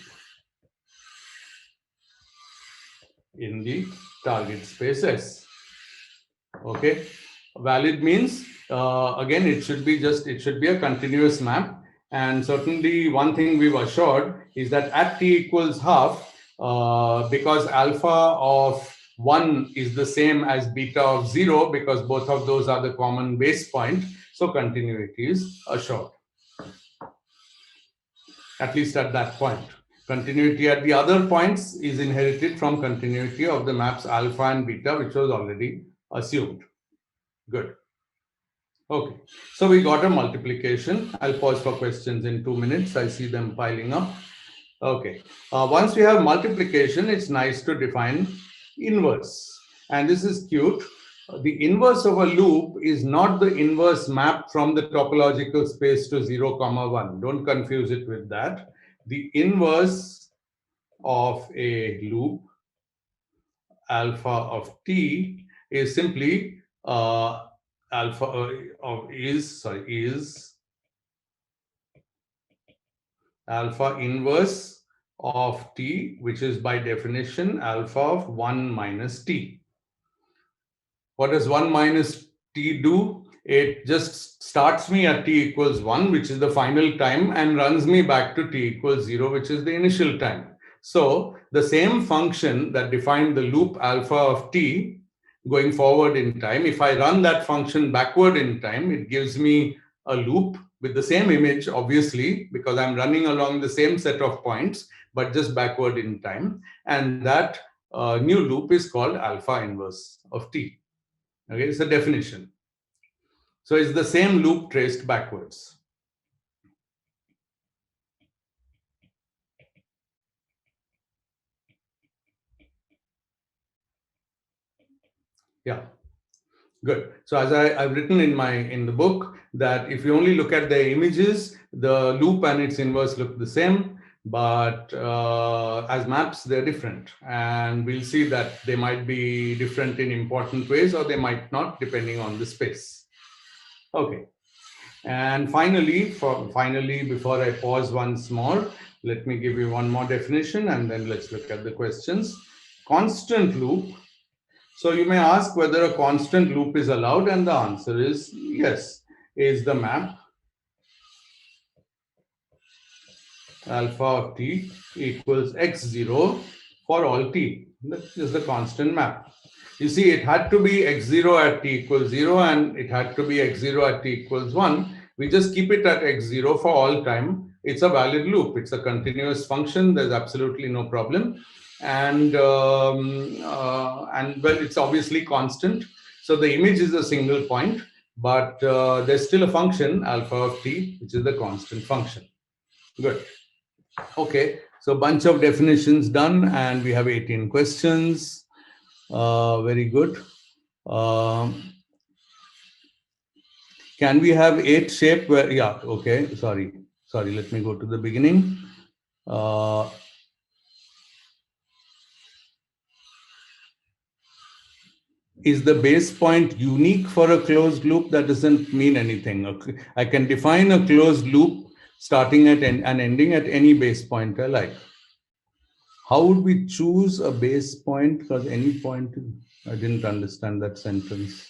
in the target spaces. Okay, valid means again it should be a continuous map, and certainly one thing we've assured is that at t equals half, because alpha of 1 is the same as beta of 0, because both of those are the common base point, so continuity is assured, at least at that point. Continuity at the other points is inherited from continuity of the maps alpha and beta, which was already assumed. Good. Okay, so we got a multiplication. I'll pause for questions in 2 minutes. I see them piling up. Okay, once we have multiplication, it's nice to define inverse. And this is cute. The inverse of a loop is not the inverse map from the topological space to 0, 1. Don't confuse it with that. The inverse of a loop alpha of t is simply is alpha inverse of t, which is by definition alpha of 1 minus t. What does 1 minus t do? It just starts me at t equals 1, which is the final time, and runs me back to t equals 0, which is the initial time. So the same function that defined the loop alpha of t going forward in time, if I run that function backward in time, it gives me a loop with the same image, obviously, because I'm running along the same set of points, but just backward in time. And that new loop is called alpha inverse of t. Okay, it's a definition. So it's the same loop traced backwards. Yeah, good. So as I've written in the book that if you only look at the images, the loop and its inverse look the same, but as maps, they're different. And we'll see that they might be different in important ways, or they might not, depending on the space. Okay. And finally, before I pause once more, let me give you one more definition, and then let's look at the questions. Constant loop. So you may ask whether a constant loop is allowed, and the answer is yes. Is the map alpha of t equals x0 for all t. That is the constant map. You see, it had to be x0 at t equals 0, and it had to be x0 at t equals 1. We just keep it at x0 for all time. It's a valid loop. It's a continuous function. There's absolutely no problem. And well, it's obviously constant. So the image is a single point, but there's still a function, alpha of t, which is the constant function. Good. Okay, so a bunch of definitions done, and we have 18 questions. Very good. Can we have 8 shape where, yeah, okay, sorry, let me go to the beginning. Is the base point unique for a closed loop? That doesn't mean anything. Okay. I can define a closed loop starting at and ending at any base point I like. How would we choose a base point? Because any point, I didn't understand that sentence.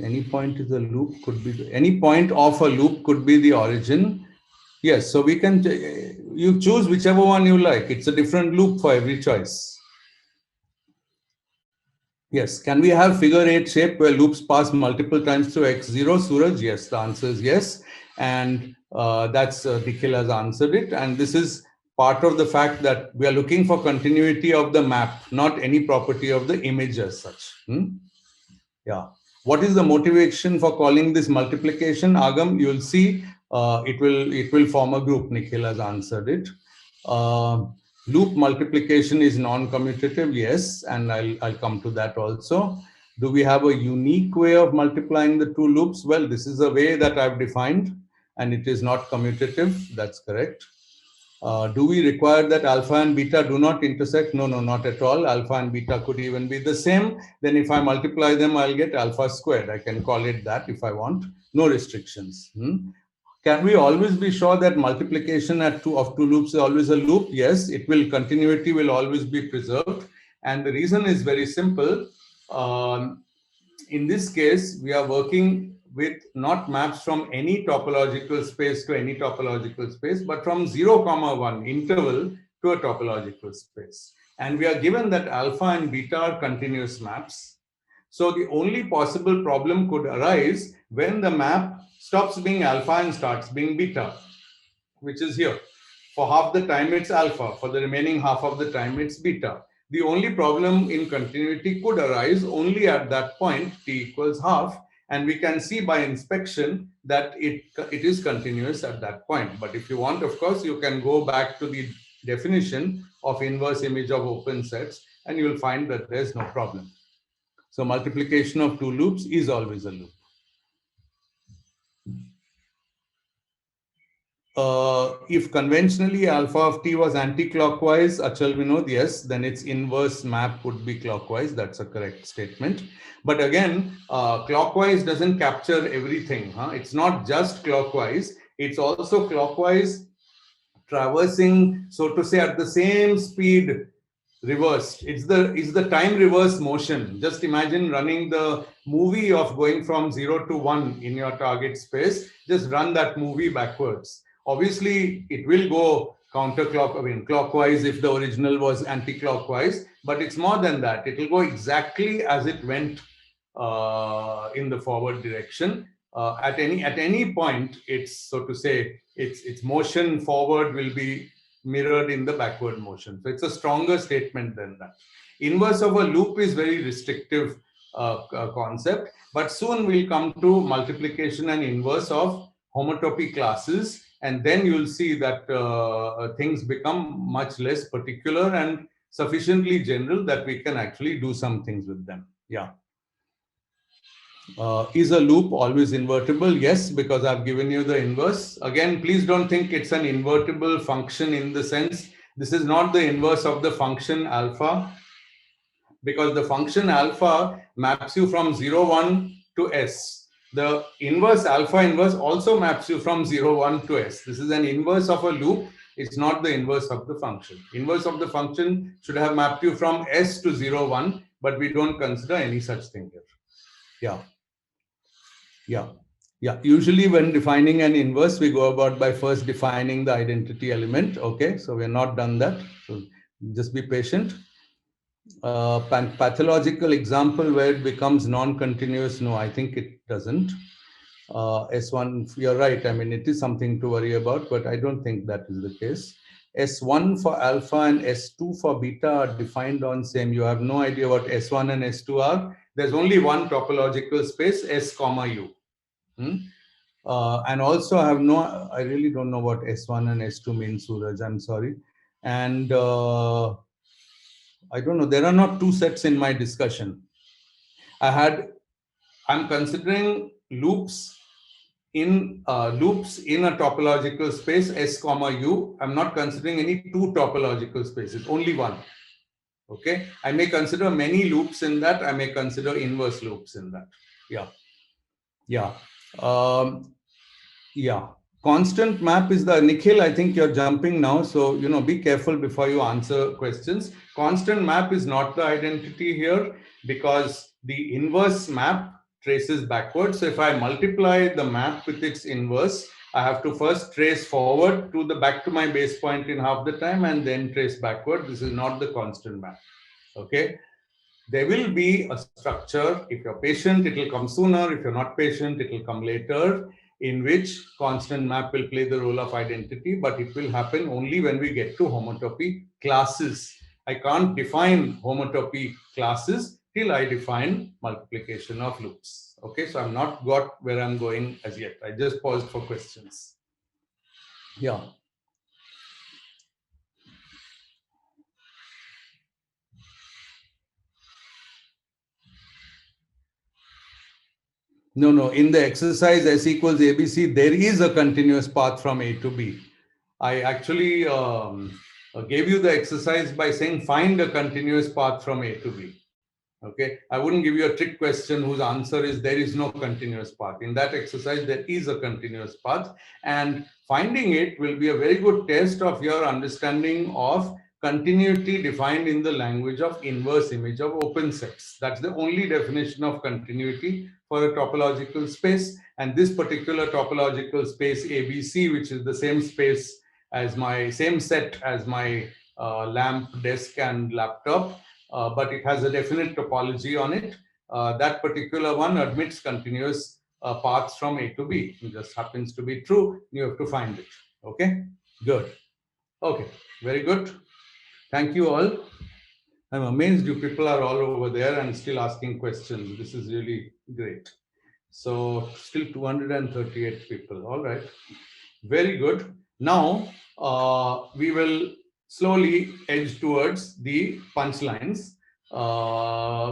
Any point is a loop, could be any point of a loop could be the origin. Yes, so we can, you choose whichever one you like. It's a different loop for every choice. Yes, can we have figure 8 shape where loops pass multiple times through x0, Suraj? Yes, the answer is yes. And that's Nikhil has answered it. And this is part of the fact that we are looking for continuity of the map, not any property of the image as such. Yeah. What is the motivation for calling this multiplication? Agam, you'll see it will form a group. Nikhil has answered it. Loop multiplication is non-commutative, yes, and I'll come to that also. Do we have a unique way of multiplying the two loops? Well, this is a way that I've defined, and it is not commutative. That's correct. Do we require that alpha and beta do not intersect? No, not at all. Alpha and beta could even be the same. Then if I multiply them, I'll get alpha squared. I can call it that if I want. No restrictions. Can we always be sure that multiplication of two loops is always a loop? Yes, continuity will always be preserved. And the reason is very simple. In this case, we are working with not maps from any topological space to any topological space, but from 0, 1 interval to a topological space. And we are given that alpha and beta are continuous maps. So the only possible problem could arise when the map stops being alpha and starts being beta, which is here. For half the time it's alpha, for the remaining half of the time it's beta. The only problem in continuity could arise only at that point, t equals half, and we can see by inspection that it is continuous at that point. But if you want, of course, you can go back to the definition of inverse image of open sets, and you will find that there's no problem. So multiplication of two loops is always a loop. If conventionally alpha of t was anti-clockwise, Achal Vinod, yes, then its inverse map would be clockwise. That's a correct statement. But again, clockwise doesn't capture everything. It's not just clockwise. It's also clockwise traversing, so to say, at the same speed reversed. It's the time reverse motion. Just imagine running the movie of going from 0 to 1 in your target space. Just run that movie backwards. Obviously, it will go clockwise if the original was anti-clockwise, but it's more than that. It will go exactly as it went in the forward direction. At any point, it's, so to say, its motion forward will be mirrored in the backward motion. So it's a stronger statement than that. Inverse of a loop is very restrictive concept, but soon we'll come to multiplication and inverse of homotopy classes, and then you'll see that things become much less particular and sufficiently general that we can actually do some things with them. Yeah. Is a loop always invertible? Yes, because I've given you the inverse. Again, please don't think it's an invertible function in the sense, this is not the inverse of the function alpha, because the function alpha maps you from 0, 1 to S. The inverse alpha inverse also maps you from 0, 1 to S. This is an inverse of a loop. It's not the inverse of the function. Inverse of the function should have mapped you from S to 0, 1, but we don't consider any such thing here. Yeah. Usually when defining an inverse, we go about by first defining the identity element. Okay, so we're not done that. So just be patient. Pathological example where it becomes non-continuous. No, I think it doesn't. S1, you're right. I mean, it is something to worry about, but I don't think that is the case. S1 for alpha and S2 for beta are defined on same. You have no idea what S1 and S2 are. There's only one topological space, S comma U. And also I really don't know what S1 and S2 mean, Suraj, I'm sorry. And I don't know, there are not two sets in my discussion. I'm considering loops in a topological space, S comma U. I'm not considering any two topological spaces, only one. Okay, I may consider many loops in that. I may consider inverse loops in that. Yeah. Constant map is the Nikhil. I think you're jumping now, so be careful before you answer questions. Constant map is not the identity here because the inverse map traces backwards. So if I multiply the map with its inverse, I have to first trace forward to back to my base point in half the time and then trace backward. This is not the constant map. Okay. There will be a structure. If you're patient, it will come sooner. If you're not patient, it will come later. in which constant map will play the role of identity, but it will happen only when we get to homotopy classes. I can't define homotopy classes till I define multiplication of loops. Okay, so I'm not got where I'm going as yet. I just paused for questions. Yeah. No. In the exercise S equals ABC, there is a continuous path from A to B. I actually gave you the exercise by saying find a continuous path from A to B. Okay, I wouldn't give you a trick question whose answer is there is no continuous path. In that exercise, there is a continuous path, and finding it will be a very good test of your understanding of continuity defined in the language of inverse image of open sets. That's the only definition of continuity for a topological space. And this particular topological space ABC, which is the same space as my same set as my lamp, desk, and laptop, but it has a definite topology on it. That particular one admits continuous paths from A to B. It just happens to be true. You have to find it. Okay, good. Okay, very good. Thank you all. I'm amazed you people are all over there and still asking questions. This is really great. So still 238 people. All right. Very good. Now we will slowly edge towards the punchlines,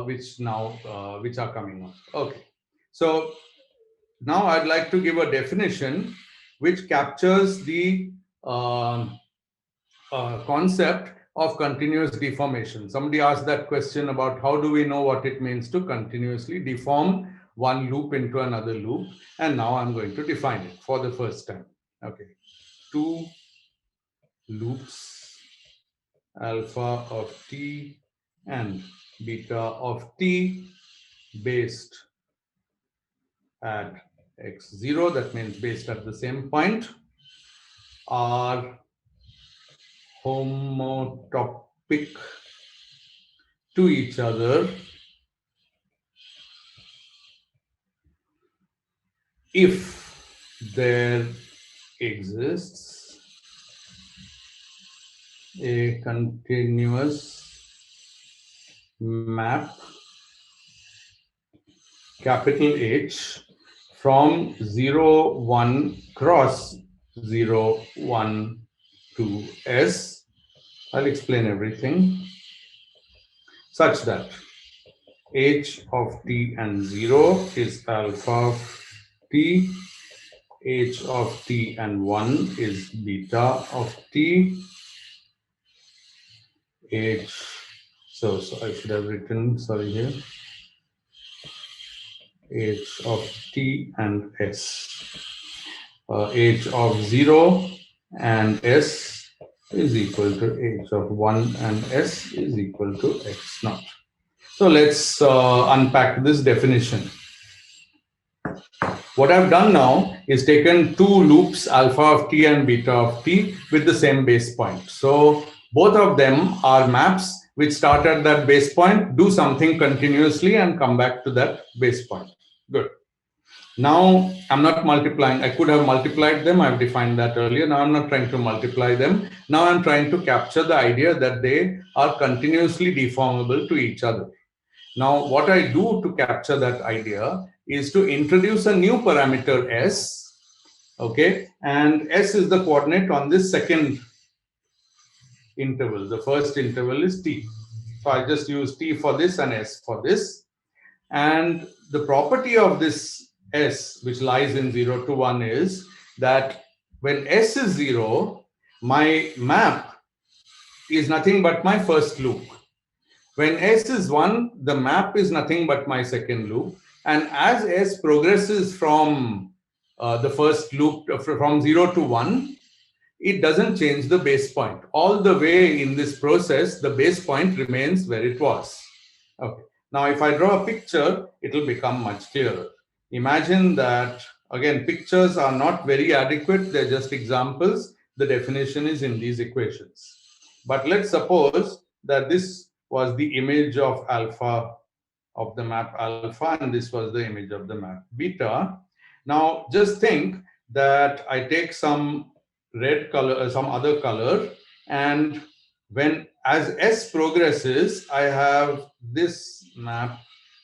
which are coming up. Okay. So now I'd like to give a definition which captures the concept of continuous deformation. Somebody asked that question about how do we know what it means to continuously deform one loop into another loop, and now I'm going to define it for the first time. Okay, two loops alpha of t and beta of t based at x0, that means based at the same point, are homotopic to each other if there exists a continuous map capital H from 0, 1 cross 0, 1 to S. I'll explain everything, such that H of t and 0 is alpha of t, H of t and 1 is beta of t, H, so I should have written, sorry here, H of t and S. H of 0 and S is equal to H of 1 and S is equal to X naught. So let's unpack this definition. What I've done now is taken two loops, alpha of t and beta of t, with the same base point. So both of them are maps which start at that base point, do something continuously, and come back to that base point. Good. Now I'm not multiplying. I could have multiplied them. I've defined that earlier. Now I'm not trying to multiply them. Now I'm trying to capture the idea that they are continuously deformable to each other. Now what I do to capture that idea is to introduce a new parameter S. Okay, and S is the coordinate on this second interval. The first interval is t. So I just use t for this and S for this. And the property of this S, which lies in 0 to 1, is that when S is 0, my map is nothing but my first loop. When S is 1, the map is nothing but my second loop. And as S progresses from the first loop, from 0 to 1, it doesn't change the base point. All the way in this process, the base point remains where it was. Okay. Now, if I draw a picture, it will become much clearer. Imagine that, again, pictures are not very adequate. They're just examples. The definition is in these equations. But let's suppose that this was the image of alpha, of the map alpha, and this was the image of the map beta. Now just think that I take some red color, some other color, and as S progresses, I have this map,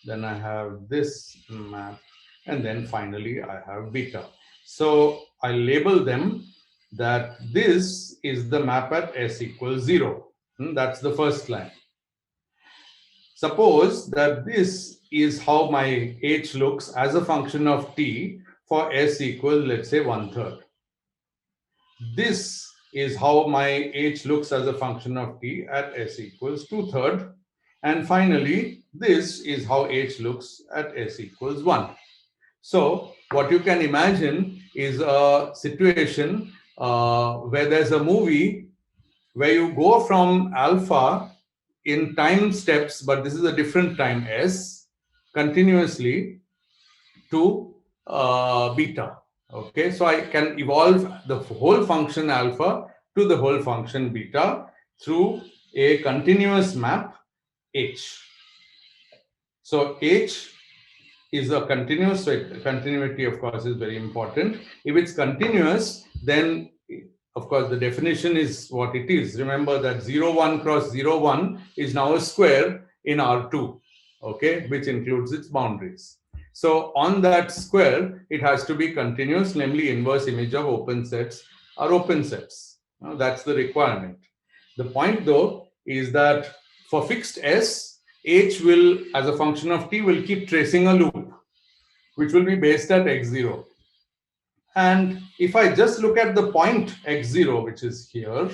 then I have this map, and then finally I have beta. So I label them that this is the map at S equals 0. That's the first line. Suppose that this is how my H looks as a function of t for S equals, let's say, 1/3. This is how my H looks as a function of t at S equals 2/3. And finally, this is how H looks at S equals 1. So what you can imagine is a situation where there's a movie where you go from alpha in time steps, but this is a different time S, continuously to beta. Okay, so I can evolve the whole function alpha to the whole function beta through a continuous map H. So H is a continuous, so continuity of course is very important. If it's continuous, then of course the definition is what it is. Remember that 0, 1 cross 0, 1 is now a square in R2, okay, which includes its boundaries. So on that square, it has to be continuous, namely inverse image of open sets are open sets. Now, that's the requirement. The point though is that for fixed S, H will, as a function of t, will keep tracing a loop, which will be based at x0. And if I just look at the point x0, which is here,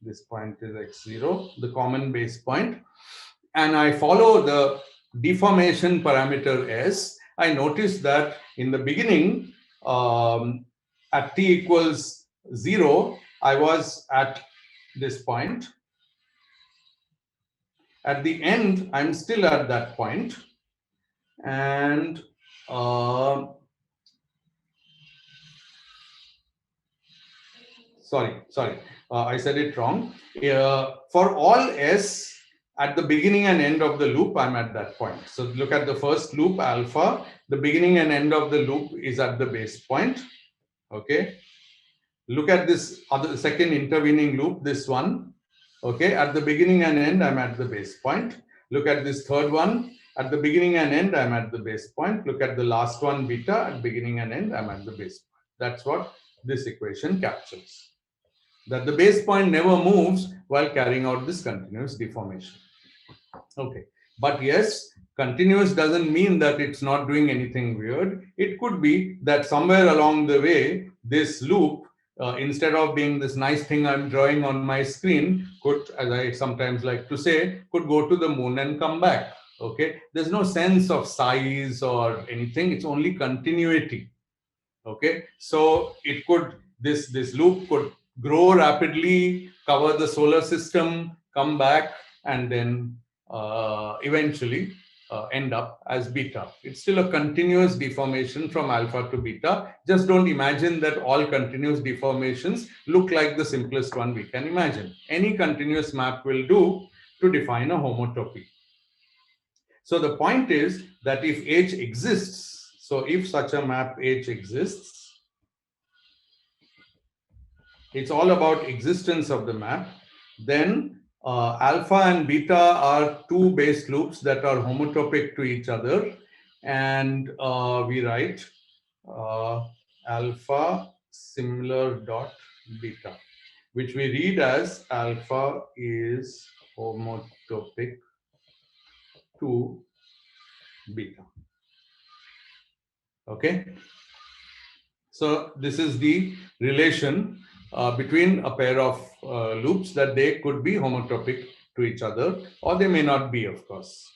this point is x0, the common base point, and I follow the deformation parameter s, I notice that in the beginning, at t equals 0, I was at this point. At the end, I'm still at that point. And sorry, I said it wrong. For all S, at the beginning and end of the loop, I'm at that point. So look at the first loop, alpha. The beginning and end of the loop is at the base point. Okay. Look at this other second intervening loop, this one. Okay. At the beginning and end, I'm at the base point. Look at this third one. At the beginning and end, I'm at the base point. Look at the last one, beta. At beginning and end, I'm at the base point. That's what this equation captures. That the base point never moves while carrying out this continuous deformation. Okay, but yes, continuous doesn't mean that it's not doing anything weird. It could be that somewhere along the way, this loop, instead of being this nice thing I'm drawing on my screen, could, as I sometimes like to say, could go to the moon and come back. Okay, there's no sense of size or anything. It's only continuity. Okay, so it could, this loop could grow rapidly, cover the solar system, come back, and then eventually end up as beta. It's still a continuous deformation from alpha to beta. Just don't imagine that all continuous deformations look like the simplest one we can imagine. Any continuous map will do to define a homotopy. So the point is that if H exists, so if such a map H exists, it's all about existence of the map, then alpha and beta are two base loops that are homotopic to each other, and we write alpha similar dot beta, which we read as alpha is homotopic to beta. Okay, so this is the relation between a pair of loops, that they could be homotopic to each other, or they may not be, of course.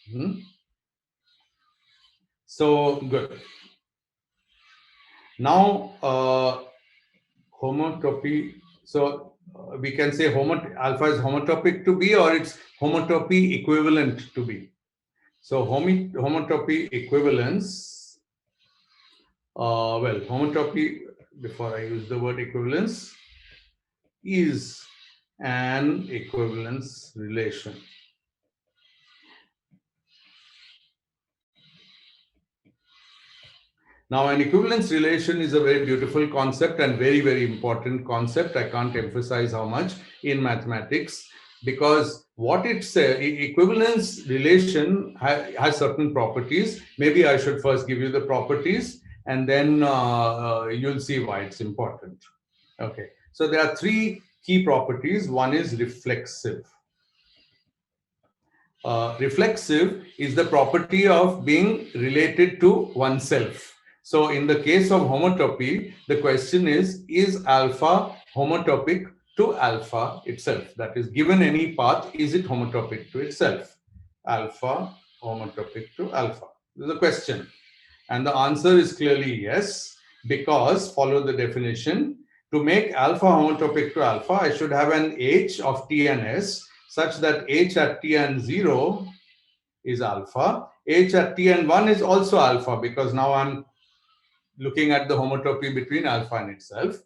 So good. Now homotopy. So we can say alpha is homotopic to B, or it's homotopy equivalent to B. So homotopy equivalence. Well, homotopy, before I use the word equivalence, is an equivalence relation. Now, an equivalence relation is a very beautiful concept and very, very important concept. I can't emphasize how much in mathematics, because what it's equivalence relation has certain properties. Maybe I should first give you the properties, and then you'll see why it's important. Okay, so there are three key properties. One is reflexive. Reflexive is the property of being related to oneself. So in the case of homotopy, the question is alpha homotopic to alpha itself? That is, given any path, is it homotopic to itself? Alpha homotopic to alpha. This is a question. And the answer is clearly yes, because follow the definition. To make alpha homotopic to alpha, I should have an H of T and S such that H at T and 0 is alpha. H at T and 1 is also alpha, because now I'm looking at the homotopy between alpha and itself.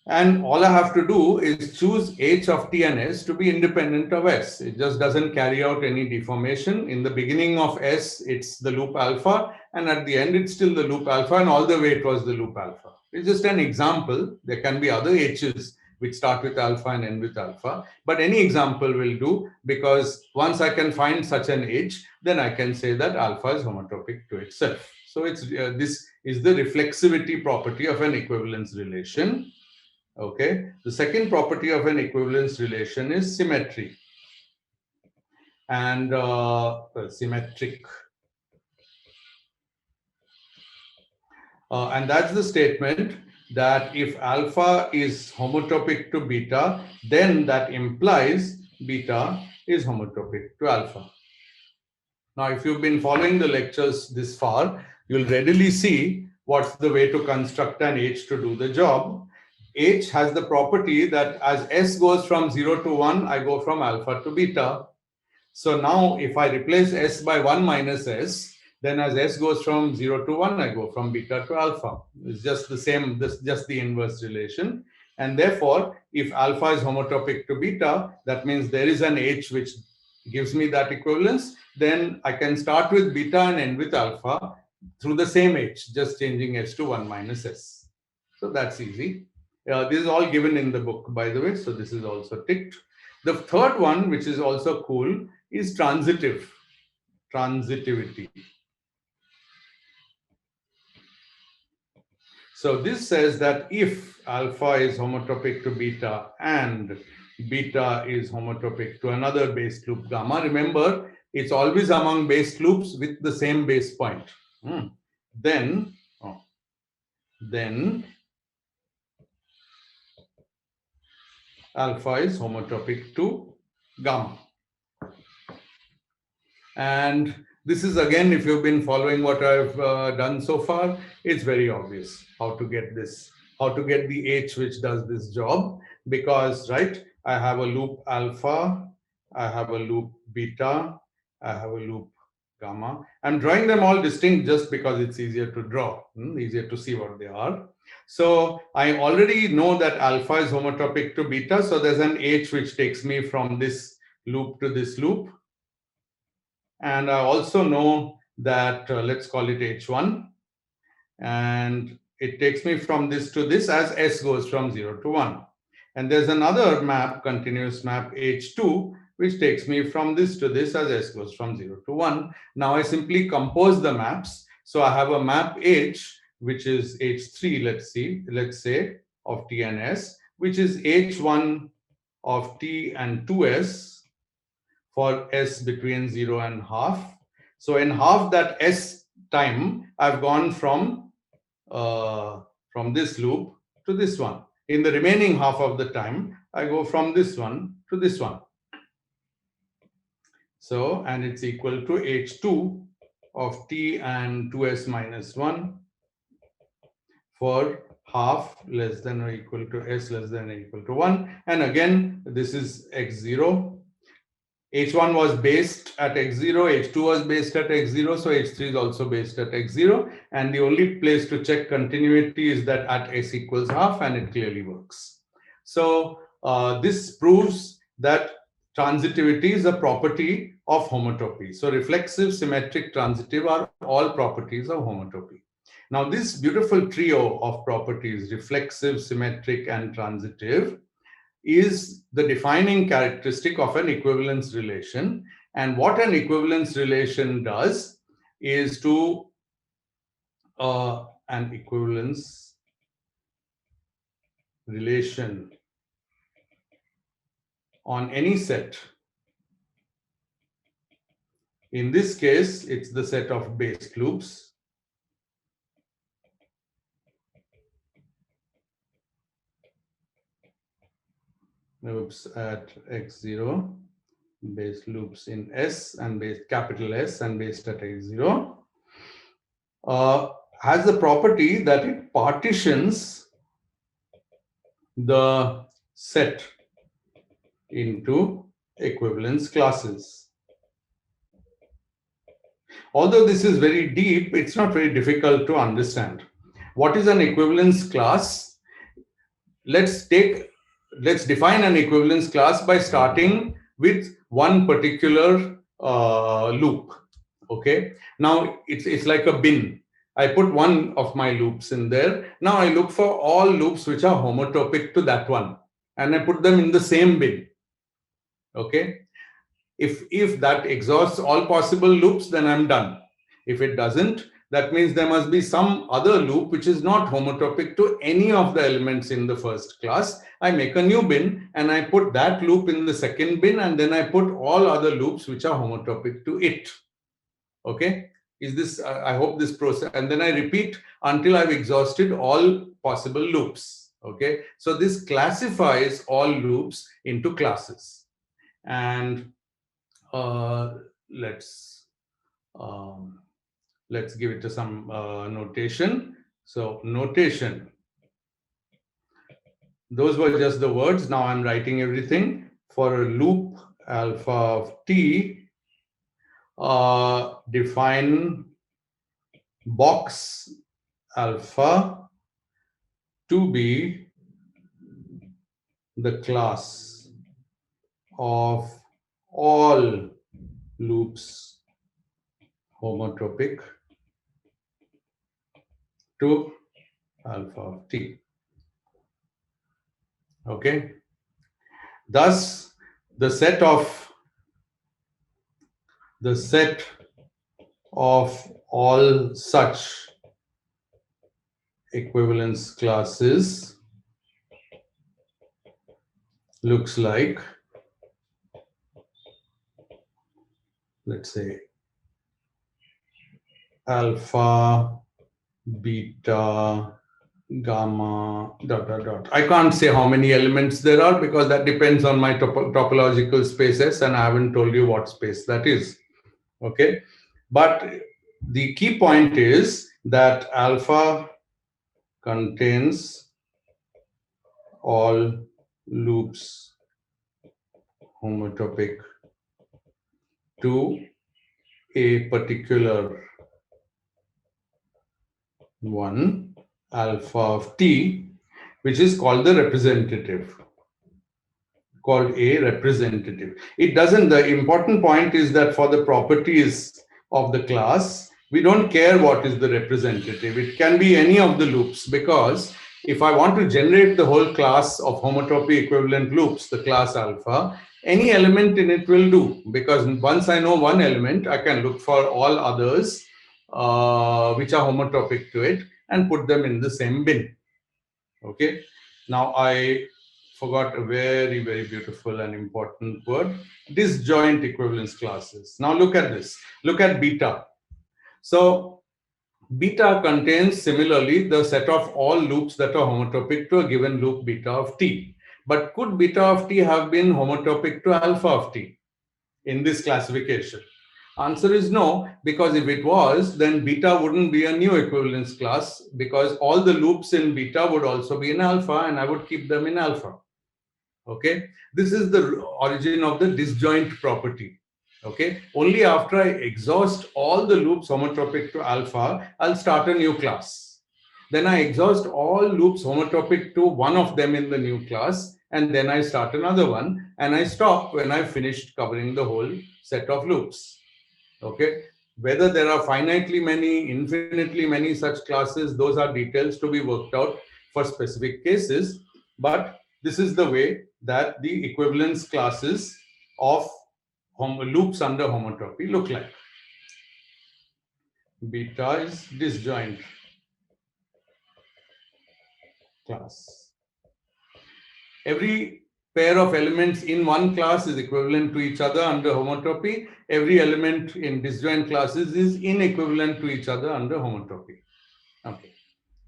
And all I have to do is choose H of T and S to be independent of S. It just doesn't carry out any deformation. In the beginning of S, it's the loop alpha, and at the end, it's still the loop alpha, and all the way it was the loop alpha. It's just an example. There can be other H's which start with alpha and end with alpha, but any example will do, because once I can find such an H, then I can say that alpha is homotopic to itself. So it's this is the reflexivity property of an equivalence relation. Okay, the second property of an equivalence relation is symmetry and symmetric. And that's the statement that if alpha is homotopic to beta, then that implies beta is homotopic to alpha. Now, if you've been following the lectures this far, you'll readily see what's the way to construct an H to do the job. H has the property that as S goes from 0 to 1, I go from alpha to beta. So now if I replace S by 1 minus S, then as S goes from 0 to 1, I go from beta to alpha. It's just the same, just the inverse relation. And therefore, if alpha is homotopic to beta, that means there is an H which gives me that equivalence. Then I can start with beta and end with alpha through the same H, just changing S to 1 minus S. So that's easy. This is all given in the book, by the way, so this is also ticked. The third one, which is also cool, is transitivity. So this says that if alpha is homotopic to beta and beta is homotopic to another base loop gamma, remember, it's always among base loops with the same base point. Then alpha is homotopic to gamma. And this is, again, if you've been following what I've done so far, it's very obvious how to get this, how to get the H which does this job, because, right, I have a loop alpha, I have a loop beta, I have a loop gamma. I'm drawing them all distinct just because it's easier to draw, easier to see what they are. So I already know that alpha is homotopic to beta. So there's an H which takes me from this loop to this loop. And I also know that, let's call it H1. And it takes me from this to this as S goes from 0 to 1. And there's another map, continuous map H2, which takes me from this to this as S goes from 0 to 1. Now I simply compose the maps. So I have a map H, which is H3, let's say, of T and S, which is H1 of T and 2S for S between 0 and half. So in half that S time, I've gone from this loop to this one. In the remaining half of the time, I go from this one to this one. So, and it's equal to H2 of T and 2S minus 1 for half less than or equal to S less than or equal to 1. And again, this is X0. H1 was based at X0, H2 was based at X0, so H3 is also based at X0. And the only place to check continuity is that at S equals half, and it clearly works. So this proves that transitivity is a property of homotopy. So reflexive, symmetric, transitive are all properties of homotopy. Now, this beautiful trio of properties, reflexive, symmetric, and transitive, is the defining characteristic of an equivalence relation. And what an equivalence relation does is to an equivalence relation on any set. In this case, it's the set of base loops. Loops at x0, base loops in S and base capital S and based at x0, has the property that it partitions the set into equivalence classes. Although this is very deep, it's not very difficult to understand. What is an equivalence class? Let's define an equivalence class by starting with one particular loop. Okay. Now it's like a bin. I put one of my loops in there. Now I look for all loops which are homotopic to that one, and I put them in the same bin. Okay. If that exhausts all possible loops, then I'm done. If it doesn't, that means there must be some other loop which is not homotopic to any of the elements in the first class. I make a new bin and I put that loop in the second bin, and then I put all other loops which are homotopic to it. Okay. Is this, I hope this process, and then I repeat until I've exhausted all possible loops. Okay. So this classifies all loops into classes. And let's give it to some notation. So notation, those were just the words. Now I'm writing everything. For a loop alpha of t, define box alpha to be the class of all loops homotopic to alpha of t. Okay. Thus, the set of all such equivalence classes looks like, let's say, alpha, beta, gamma, dot, dot, dot. I can't say how many elements there are because that depends on my topological spaces, and I haven't told you what space that is. Okay. But the key point is that alpha contains all loops homotopic to a particular one, alpha of t, which is called the representative, called a representative. It doesn't, the important point is that for the properties of the class, we don't care what is the representative. It can be any of the loops, because if I want to generate the whole class of homotopy equivalent loops, the class alpha, any element in it will do, because once I know one element, I can look for all others which are homotopic to it and put them in the same bin. Okay. Now I forgot a very, very beautiful and important word, disjoint equivalence classes. Now look at this. Look at beta. So beta contains similarly the set of all loops that are homotopic to a given loop beta of t. But could beta of t have been homotopic to alpha of t in this classification? Answer is no, because if it was, then beta wouldn't be a new equivalence class, because all the loops in beta would also be in alpha, and I would keep them in alpha. Okay, this is the origin of the disjoint property. Okay, only after I exhaust all the loops homotopic to alpha, I'll start a new class. Then I exhaust all loops homotopic to one of them in the new class, and then I start another one, and I stop when I've finished covering the whole set of loops. Okay, Whether there are finitely many, infinitely many such classes, those are details to be worked out for specific cases. But this is the way that the equivalence classes of loops under homotopy look like. Beta is disjoint class. Every pair of elements in one class is equivalent to each other under homotopy. Every element in disjoint classes is inequivalent to each other under homotopy. Okay,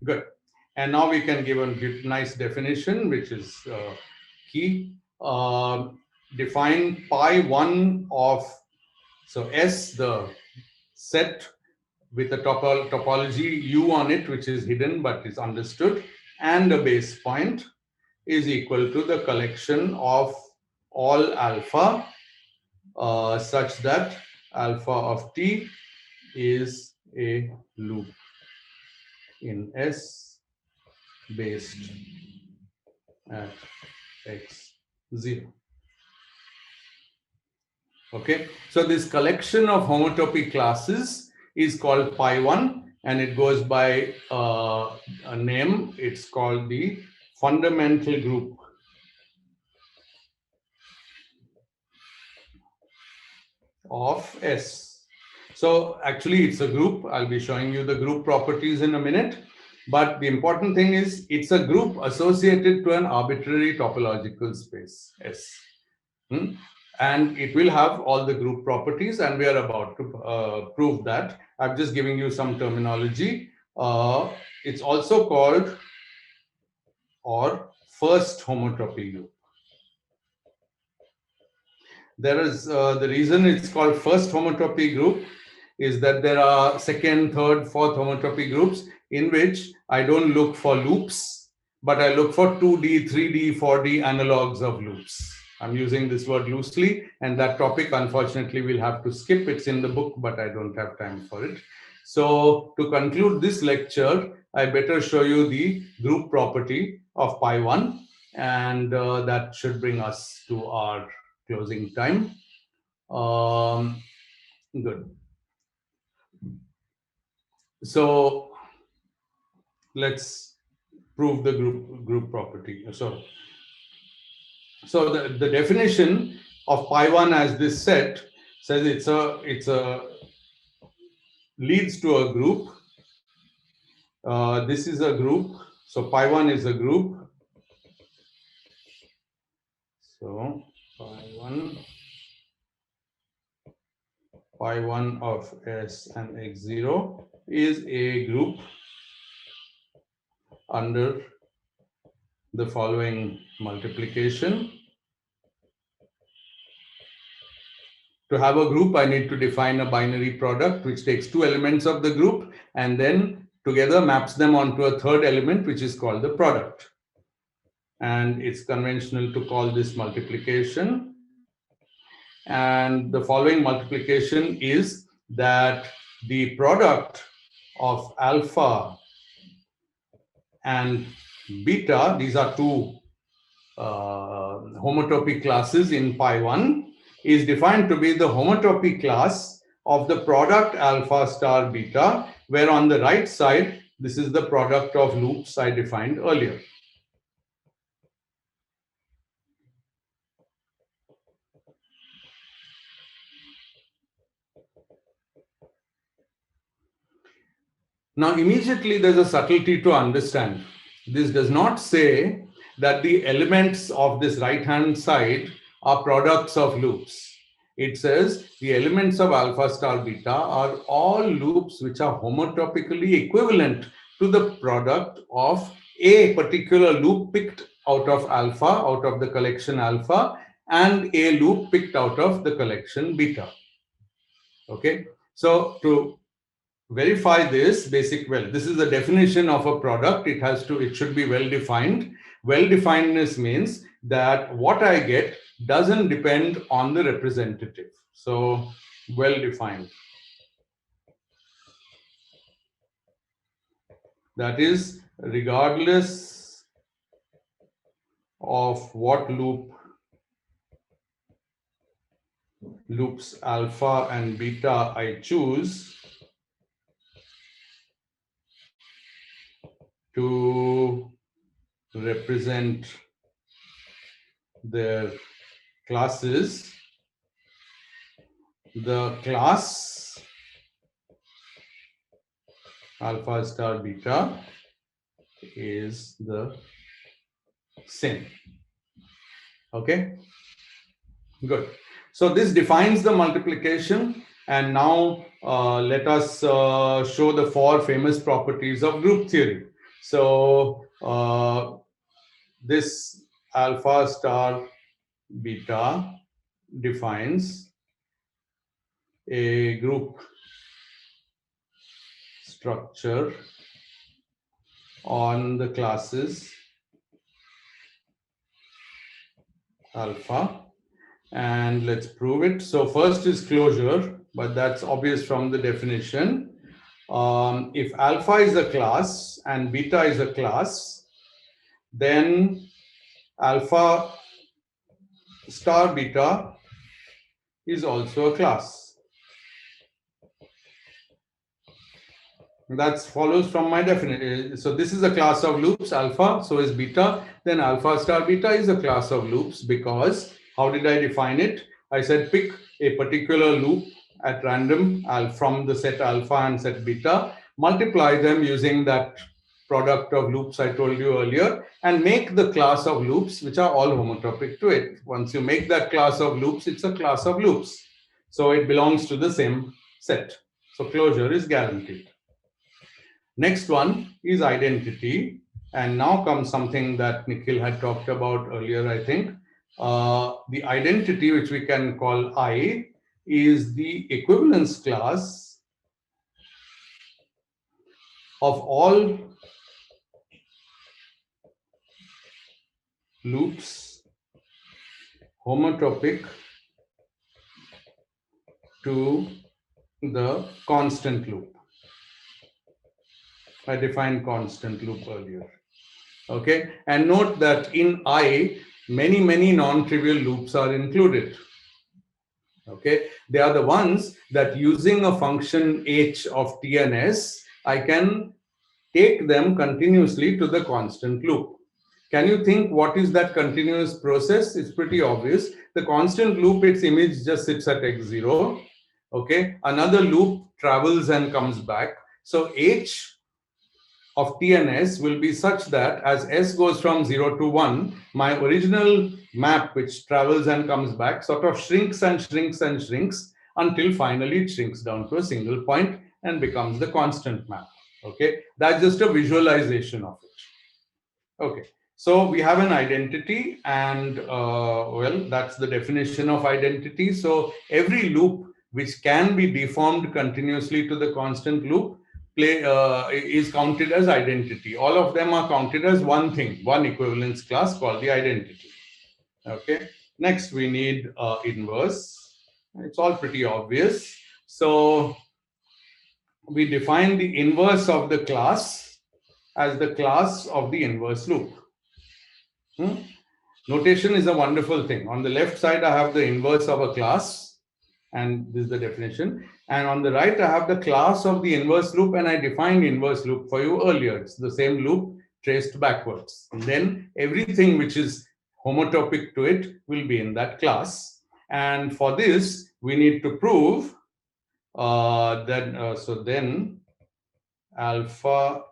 good. And now we can give a nice definition, which is key. Define pi1 of, so S, the set with a topology U on it, which is hidden but is understood, and a base point is equal to the collection of all alpha such that alpha of t is a loop in S based at x0. Okay, so this collection of homotopy classes is called pi1, and it goes by a name. It's called the fundamental group of S. So actually it's a group. I'll be showing you the group properties in a minute. But the important thing is it's a group associated to an arbitrary topological space S. And it will have all the group properties, and we are about to prove that. I'm just giving you some terminology. It's also called or first homotopy group. There is the reason it's called first homotopy group is that there are second, third, fourth homotopy groups in which I don't look for loops, but I look for 2D, 3D, 4D analogs of loops. I'm using this word loosely, and that topic, unfortunately, we'll have to skip. It's in the book, but I don't have time for it. So to conclude this lecture, I better show you the group property of pi1, and that should bring us to our closing time. Good. So let's prove the group property. So the definition of pi1 as this set says it's a leads to a group. This is a group. So pi1 is a group. So pi1 of S and x0 is a group under the following multiplication. To have a group, I need to define a binary product which takes two elements of the group and then together maps them onto a third element, which is called the product. And it's conventional to call this multiplication. And the following multiplication is that the product of alpha and beta, these are two homotopy classes in pi1, is defined to be the homotopy class of the product alpha star beta, where on the right side, this is the product of loops I defined earlier. Now, immediately there's a subtlety to understand. This does not say that the elements of this right-hand side are products of loops. It says the elements of alpha star beta are all loops which are homotopically equivalent to the product of a particular loop picked out of alpha, out of the collection alpha, and a loop picked out of the collection beta. Okay, so to verify this this is the definition of a product. It should be well defined. Well definedness means that what I get doesn't depend on the representative. So well defined. That is, regardless of what loop loops alpha and beta I choose to represent their classes, the class alpha star beta is the same. Okay, good. So this defines the multiplication, and now let us show the four famous properties of group theory. So this alpha star beta defines a group structure on the classes alpha, and let's prove it. So first is closure, but that's obvious from the definition. If alpha is a class and beta is a class, then alpha star beta is also a class. That follows from my definition. So this is a class of loops, alpha, so is beta. Then alpha star beta is a class of loops, because how did I define it? I said pick a particular loop at random from the set alpha and set beta, multiply them using that product of loops I told you earlier, and make the class of loops which are all homotopic to it. Once you make that class of loops, it's a class of loops. So it belongs to the same set. So closure is guaranteed. Next one is identity. And now comes something that Nikhil had talked about earlier, I think. The identity, which we can call I, is the equivalence class of all loops homotopic to the constant loop. I defined constant loop earlier. Okay, and note that in I, many non-trivial loops are included. Okay, they are the ones that using a function h of t and s, I can take them continuously to the constant loop. Can you think what is that continuous process? It's pretty obvious. The constant loop, its image just sits at x0. Okay, another loop travels and comes back. So h of t and s will be such that as s goes from 0 to 1, my original map, which travels and comes back, sort of shrinks and shrinks and shrinks until finally it shrinks down to a single point and becomes the constant map. Okay, that's just a visualization of it. Okay, so we have an identity, and well, that's the definition of identity. So every loop which can be deformed continuously to the constant loop is counted as identity. All of them are counted as one thing, one equivalence class called the identity. Okay, next we need inverse. It's all pretty obvious. So we define the inverse of the class as the class of the inverse loop. Notation is a wonderful thing. On the left side, I have the inverse of a class, and this is the definition. And on the right, I have the class of the inverse loop, and I defined inverse loop for you earlier. It's the same loop traced backwards. And then everything which is homotopic to it will be in that class. And for this, we need to prove so then alpha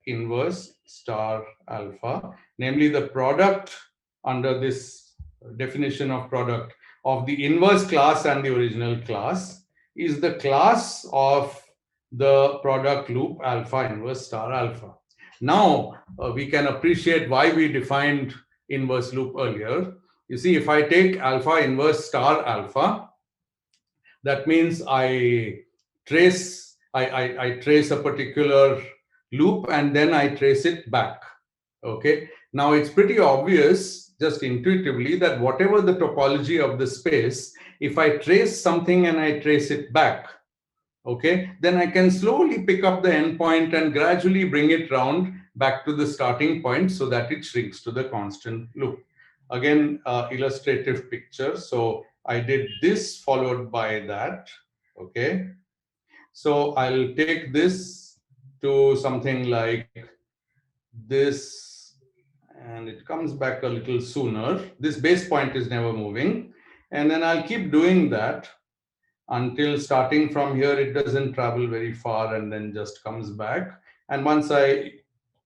inverse star alpha, namely the product under this definition of product of the inverse class and the original class, is the class of the product loop alpha inverse star alpha. Now we can appreciate why we defined inverse loop earlier. You see, if I take alpha inverse star alpha, that means I trace a particular loop and then I trace it back. Okay, now it's pretty obvious just intuitively that whatever the topology of the space, if I trace something and I trace it back, okay, then I can slowly pick up the endpoint and gradually bring it round back to the starting point so that it shrinks to the constant loop. Again, illustrative picture. So I did this followed by that. Okay. So I'll take this to something like this, and it comes back a little sooner. This base point is never moving. And then I'll keep doing that until starting from here, it doesn't travel very far and then just comes back. And once I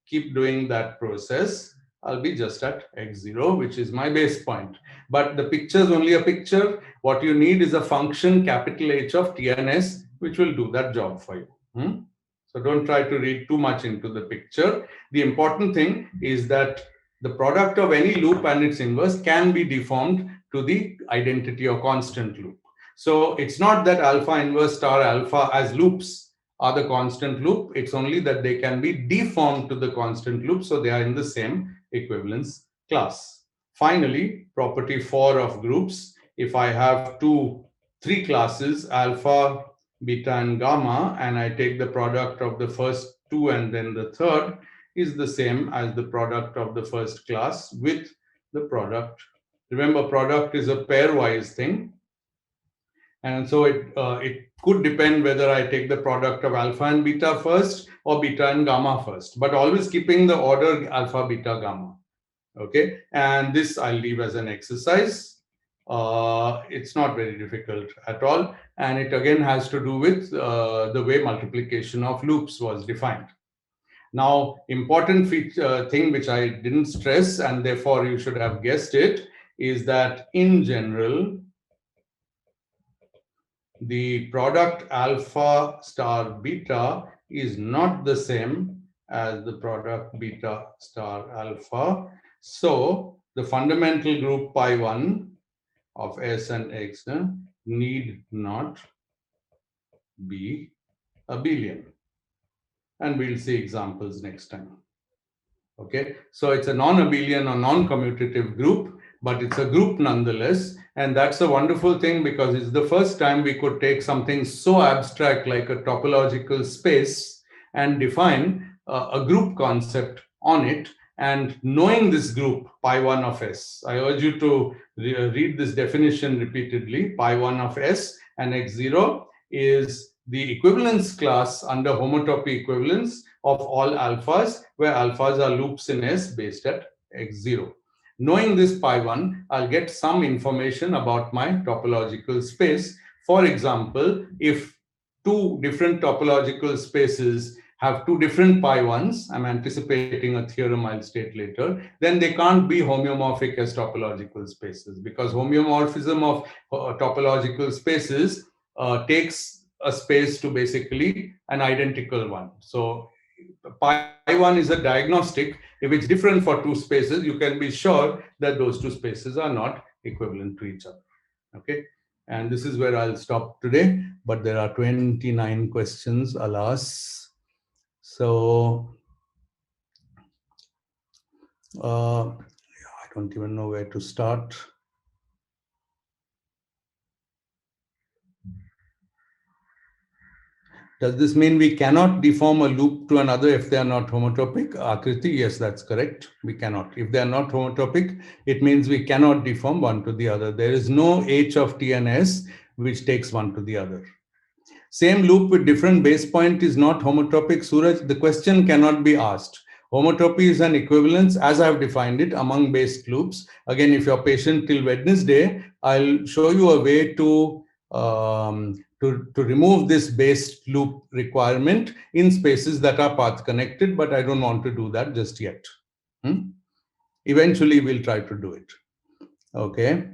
keep doing that process, I'll be just at x0, which is my base point. But the picture is only a picture. What you need is a function capital H of T and S, which will do that job for you. So don't try to read too much into the picture. The important thing is that the product of any loop and its inverse can be deformed to the identity or constant loop. So it's not that alpha inverse star alpha as loops are the constant loop. It's only that they can be deformed to the constant loop. So they are in the same equivalence class. Finally, property 4 of groups. If I have three classes, alpha, beta, and gamma, and I take the product of the first two and then the third, is the same as the product of the first class with the product. Remember, product is a pairwise thing. And so it could depend whether I take the product of alpha and beta first or beta and gamma first, but always keeping the order alpha, beta, gamma. Okay, and this I'll leave as an exercise. It's not very difficult at all. And it again has to do with the way multiplication of loops was defined. Now, important thing which I didn't stress, and therefore you should have guessed it, is that in general, the product alpha star beta is not the same as the product beta star alpha. So the fundamental group pi 1 of S and X need not be abelian. And we'll see examples next time. Okay, so it's a non-abelian or non-commutative group, but it's a group nonetheless. And that's a wonderful thing because it's the first time we could take something so abstract like a topological space and define a group concept on it. And knowing this group, pi 1 of S, I urge you to read this definition repeatedly. Pi 1 of S and x0 is the equivalence class under homotopy equivalence of all alphas, where alphas are loops in S based at x0. Knowing this pi 1, I'll get some information about my topological space. For example, if two different topological spaces have two different pi 1s, I'm anticipating a theorem I'll state later, then they can't be homeomorphic as topological spaces, because homeomorphism of topological spaces takes a space to basically an identical one. So pi 1 is a diagnostic. If it's different for two spaces, you can be sure that those two spaces are not equivalent to each other. Okay. And this is where I'll stop today, but there are 29 questions, alas. So I don't even know where to start. Does this mean we cannot deform a loop to another if they are not homotopic? Akriti, yes, that's correct. We cannot. If they are not homotopic, it means we cannot deform one to the other. There is no H of T and S which takes one to the other. Same loop with different base point is not homotopic. Suraj, the question cannot be asked. Homotopy is an equivalence, as I have defined it, among based loops. Again, if you're patient till Wednesday, I'll show you a way to remove this based loop requirement in spaces that are path connected, but I don't want to do that just yet. Eventually, we'll try to do it. Okay.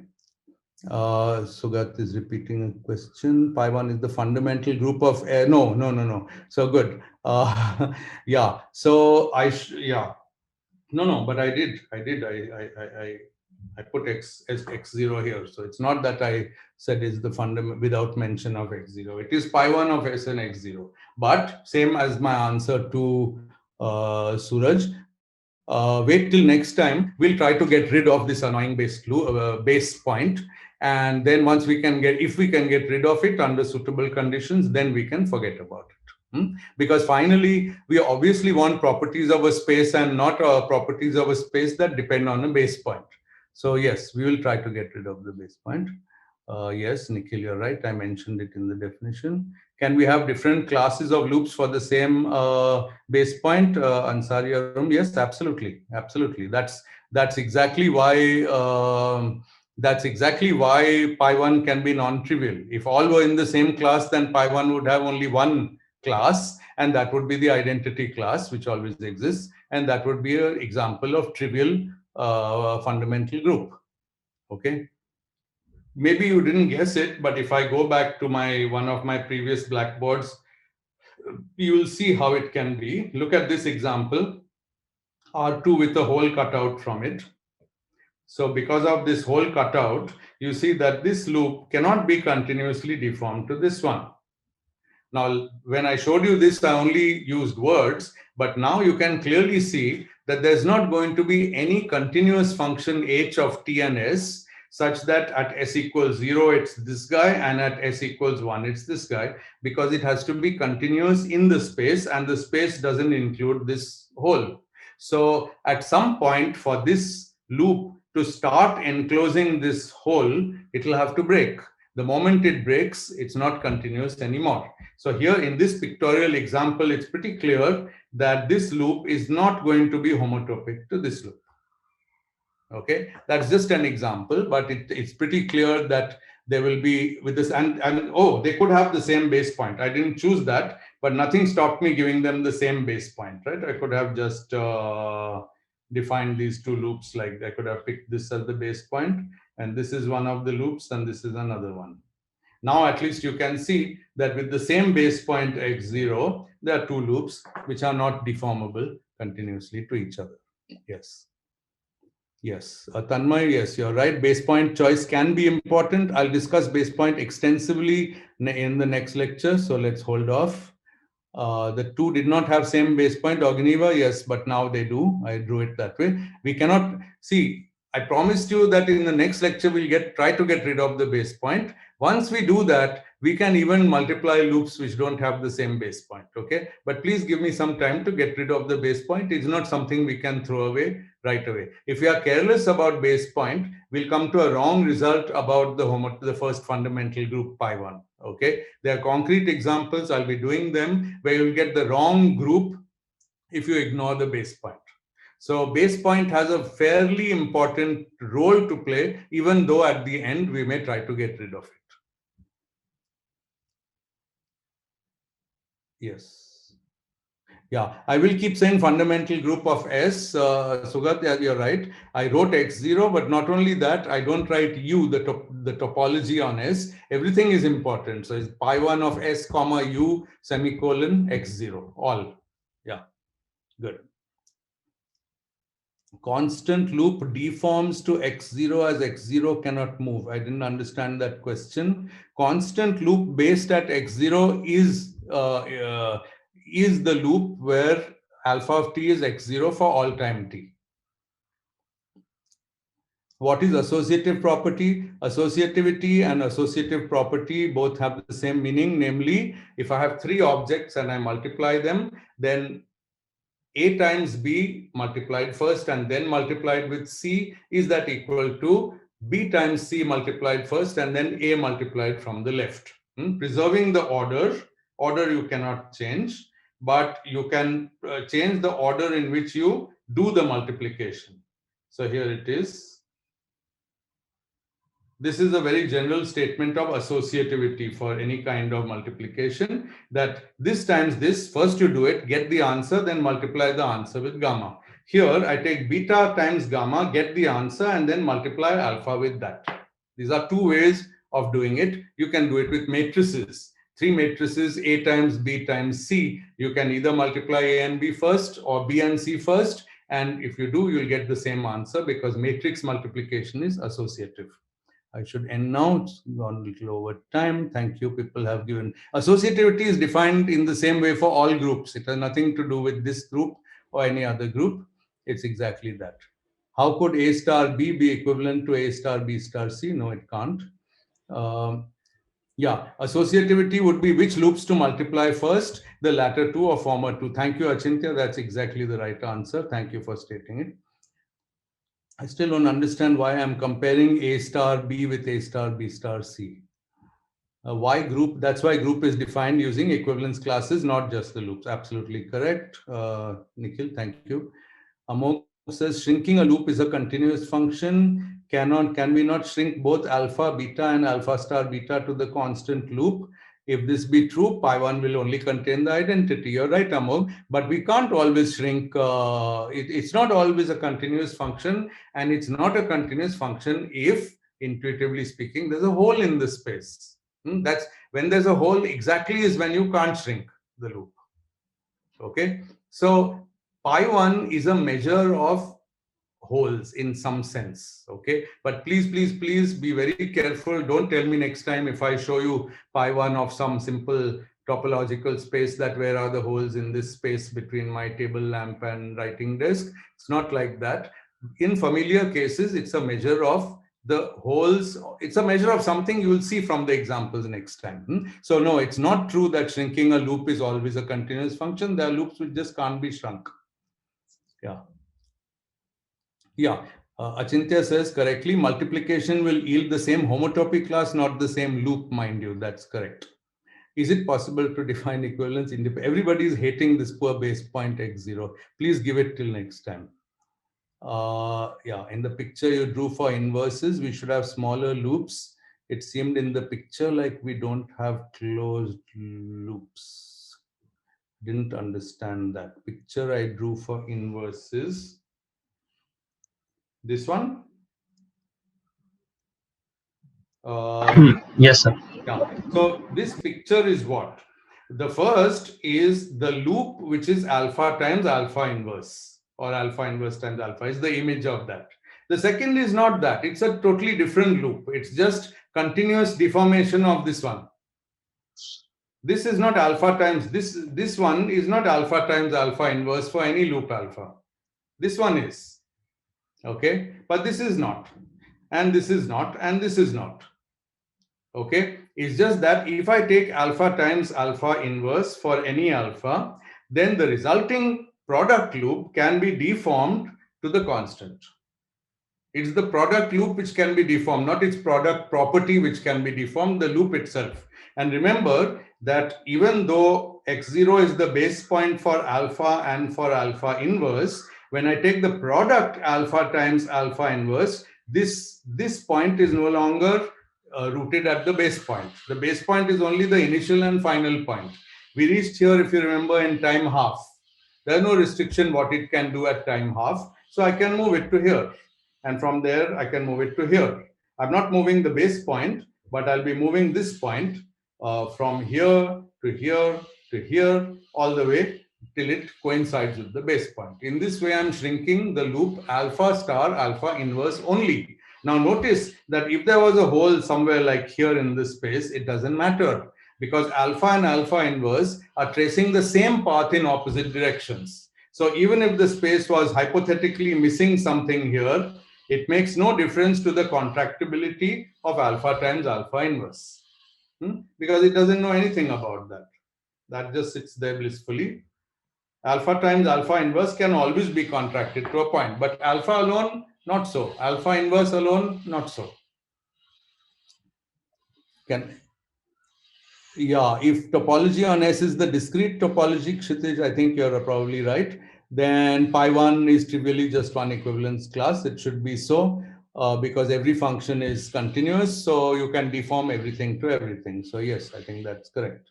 Sugat is repeating a question. Pi 1 is the fundamental group of no. So good. Yeah. So but I did. I put x0 here. So it's not that I said it's the fundamental without mention of x0. It is pi 1 of S and x0. But same as my answer to Suraj, wait till next time. We'll try to get rid of this annoying base point. And then once we can if we can get rid of it under suitable conditions, then we can forget about it. Because finally, we obviously want properties of a space and not properties of a space that depend on a base point. So yes, we will try to get rid of the base point. Yes, Nikhil, you're right. I mentioned it in the definition. Can we have different classes of loops for the same base point? Ansari Arum, yes, absolutely, absolutely. That's exactly why pi1 can be non-trivial. If all were in the same class, then pi1 would have only one class, and that would be the identity class, which always exists, and that would be an example of trivial fundamental group. Okay. Maybe you didn't guess it, but if I go back to one of my previous blackboards, you will see how it can be. Look at this example, R2 with a hole cut out from it. So because of this hole cut out, you see that this loop cannot be continuously deformed to this one. Now, when I showed you this, I only used words, but now you can clearly see that there's not going to be any continuous function h of t and s such that at s equals 0, it's this guy, and at s equals 1, it's this guy, because it has to be continuous in the space, and the space doesn't include this hole. So at some point for this loop to start enclosing this hole, it will have to break. The moment it breaks, it's not continuous anymore. So here in this pictorial example, it's pretty clear that this loop is not going to be homotopic to this loop. Okay, that's just an example, but it's pretty clear that there will be with this, and oh, they could have the same base point. I didn't choose that, but nothing stopped me giving them the same base point, right? I could have just defined these two loops, like I could have picked this as the base point, and this is one of the loops, and this is another one. Now at least you can see that with the same base point x0, there are two loops which are not deformable continuously to each other. Yes. Yes, Tanmay, yes, you're right. Base point choice can be important. I'll discuss base point extensively in the next lecture. So let's hold off. The two did not have same base point, Ogniva, yes, but now they do. I drew it that way. We cannot see. I promised you that in the next lecture we'll try to get rid of the base point. Once we do that, we can even multiply loops which don't have the same base point. Okay, but please give me some time to get rid of the base point. It's not something we can throw away right away. If we are careless about base point, we'll come to a wrong result about the first fundamental group pi1. Okay, there are concrete examples. I'll be doing them where you'll get the wrong group if you ignore the base point. So base point has a fairly important role to play, even though at the end we may try to get rid of it. Yes. Yeah, I will keep saying fundamental group of S. Sugat, yeah, you're right. I wrote X0, but not only that, I don't write U, the topology on S. Everything is important. So it's pi1 of S comma U semicolon X0, all. Yeah, good. Constant loop deforms to x0 as x0 cannot move. I didn't understand that question. Constant loop based at x0 is the loop where alpha of t is x0 for all time t. What is associative property? Associativity and associative property both have the same meaning. Namely, if I have three objects and I multiply them, then A times B multiplied first and then multiplied with C, is that equal to B times C multiplied first and then A multiplied from the left. Preserving the order you cannot change, but you can change the order in which you do the multiplication. So here it is. This is a very general statement of associativity for any kind of multiplication, that this times this, first you do it, get the answer, then multiply the answer with gamma. Here, I take beta times gamma, get the answer, and then multiply alpha with that. These are two ways of doing it. You can do it with matrices. Three matrices, A times B times C. You can either multiply A and B first or B and C first. And if you do, you'll get the same answer because matrix multiplication is associative. I should end now. It's gone a little over time. Thank you. People have given. Associativity is defined in the same way for all groups. It has nothing to do with this group or any other group. It's exactly that. How could A star B be equivalent to A star B star C? No, it can't. Yeah, associativity would be which loops to multiply first, the latter two or former two. Thank you, Achintya. That's exactly the right answer. Thank you for stating it. I still don't understand why I'm comparing A star B with A star B star C. Why group? That's why group is defined using equivalence classes, not just the loops. Absolutely correct. Nikhil, thank you. Amok says shrinking a loop is a continuous function. Can we not shrink both alpha, beta, and alpha star beta to the constant loop? If this be true, pi1 will only contain the identity. You're right, Amok, but we can't always shrink. It's not always a continuous function, and it's not a continuous function if, intuitively speaking, there's a hole in the space. That's when there's a hole exactly is when you can't shrink the loop. Okay, so pi1 is a measure of holes in some sense. Okay, but please be very careful. Don't tell me next time if I show you pi1 of some simple topological space that where are the holes in this space between my table lamp and writing desk. It's not like that. In familiar cases, it's a measure of the holes. It's a measure of something you will see from the examples next time. So no, it's not true that shrinking a loop is always a continuous function. There are loops which just can't be shrunk. Yeah. Yeah, Achintya says correctly, multiplication will yield the same homotopy class, not the same loop, mind you. That's correct. Is it possible to define equivalence independently? Everybody is hating this poor base point x0. Please give it till next time. Yeah, in the picture you drew for inverses, we should have smaller loops. It seemed in the picture like we don't have closed loops. Didn't understand that. Picture I drew for inverses. This one? Yes, sir. Yeah. So this picture is what? The first is the loop, which is alpha times alpha inverse, or alpha inverse times alpha is the image of that. The second is not that. It's a totally different loop. It's just continuous deformation of this one. This is not alpha times, this one is not alpha times alpha inverse for any loop alpha. This one is. Okay. But this is not. And this is not. And this is not. Okay, it's just that if I take alpha times alpha inverse for any alpha, then the resulting product loop can be deformed to the constant. It's the product loop which can be deformed, not its product property which can be deformed, the loop itself. And remember that even though x0 is the base point for alpha and for alpha inverse, when I take the product alpha times alpha inverse, this point is no longer rooted at the base point. The base point is only the initial and final point. We reached here, if you remember, in time half. There is no restriction what it can do at time half. So I can move it to here. And from there, I can move it to here. I'm not moving the base point, but I'll be moving this point from here to here to here, all the way till it coincides with the base point. In this way, I'm shrinking the loop alpha star alpha inverse only. Now notice that if there was a hole somewhere like here in this space, it doesn't matter because alpha and alpha inverse are tracing the same path in opposite directions. So even if the space was hypothetically missing something here, it makes no difference to the contractibility of alpha times alpha inverse. Because it doesn't know anything about that. That just sits there blissfully. Alpha times alpha inverse can always be contracted to a point, but alpha alone, not so. Alpha inverse alone, not so. Can Yeah, if topology on S is the discrete topology, Kshitij, I think you're probably right. Then pi1 is trivially just one equivalence class. It should be so because every function is continuous. So you can deform everything to everything. So yes, I think that's correct.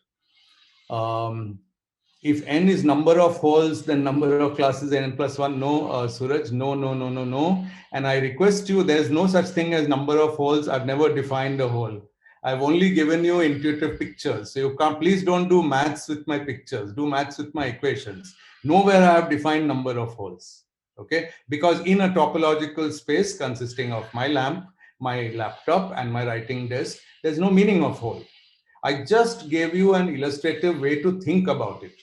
If n is number of holes, then number of classes n plus 1. No, Suraj, no. And I request you, there's no such thing as number of holes. I've never defined a hole. I've only given you intuitive pictures. So you can't, please don't do maths with my pictures. Do maths with my equations. Nowhere I have defined number of holes. Okay, because in a topological space consisting of my lamp, my laptop, and my writing desk, there's no meaning of hole. I just gave you an illustrative way to think about it.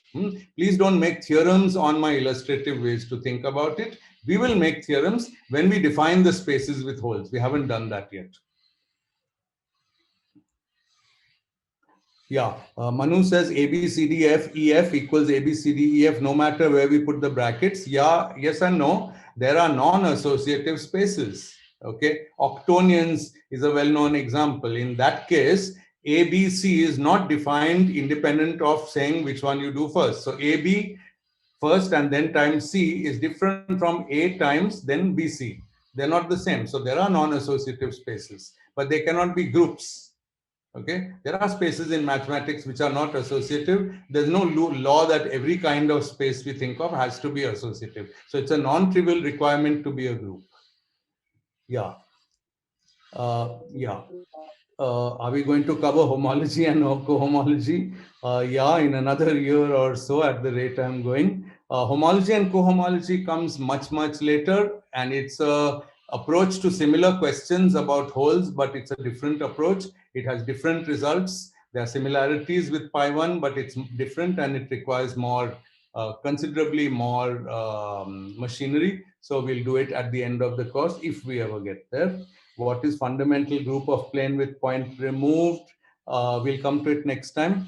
Please don't make theorems on my illustrative ways to think about it. We will make theorems when we define the spaces with holes. We haven't done that yet. Yeah, Manu says A, B, C, D, F, E, F equals A, B, C, D, E, F, no matter where we put the brackets. Yeah, yes and no. There are non-associative spaces. Okay, octonions is a well-known example. In that case, A, B, C is not defined independent of saying which one you do first. So A, B first and then times C is different from A times then BC. They're not the same. So there are non-associative spaces, but they cannot be groups. Okay, there are spaces in mathematics which are not associative. There's no law that every kind of space we think of has to be associative. So it's a non-trivial requirement to be a group. Yeah. Yeah. Are we going to cover homology and cohomology? Yeah, in another year or so at the rate I'm going. Homology and cohomology comes much later, and it's a approach to similar questions about holes, but it's a different approach. It has different results. There are similarities with pi1, but it's different and it requires more, considerably more machinery. So we'll do it at the end of the course if we ever get there. What is fundamental group of plane with point removed? We'll come to it next time.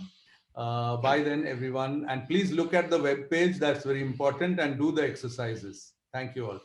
Bye then, everyone. And please look at the web page. That's very important, and do the exercises. Thank you all.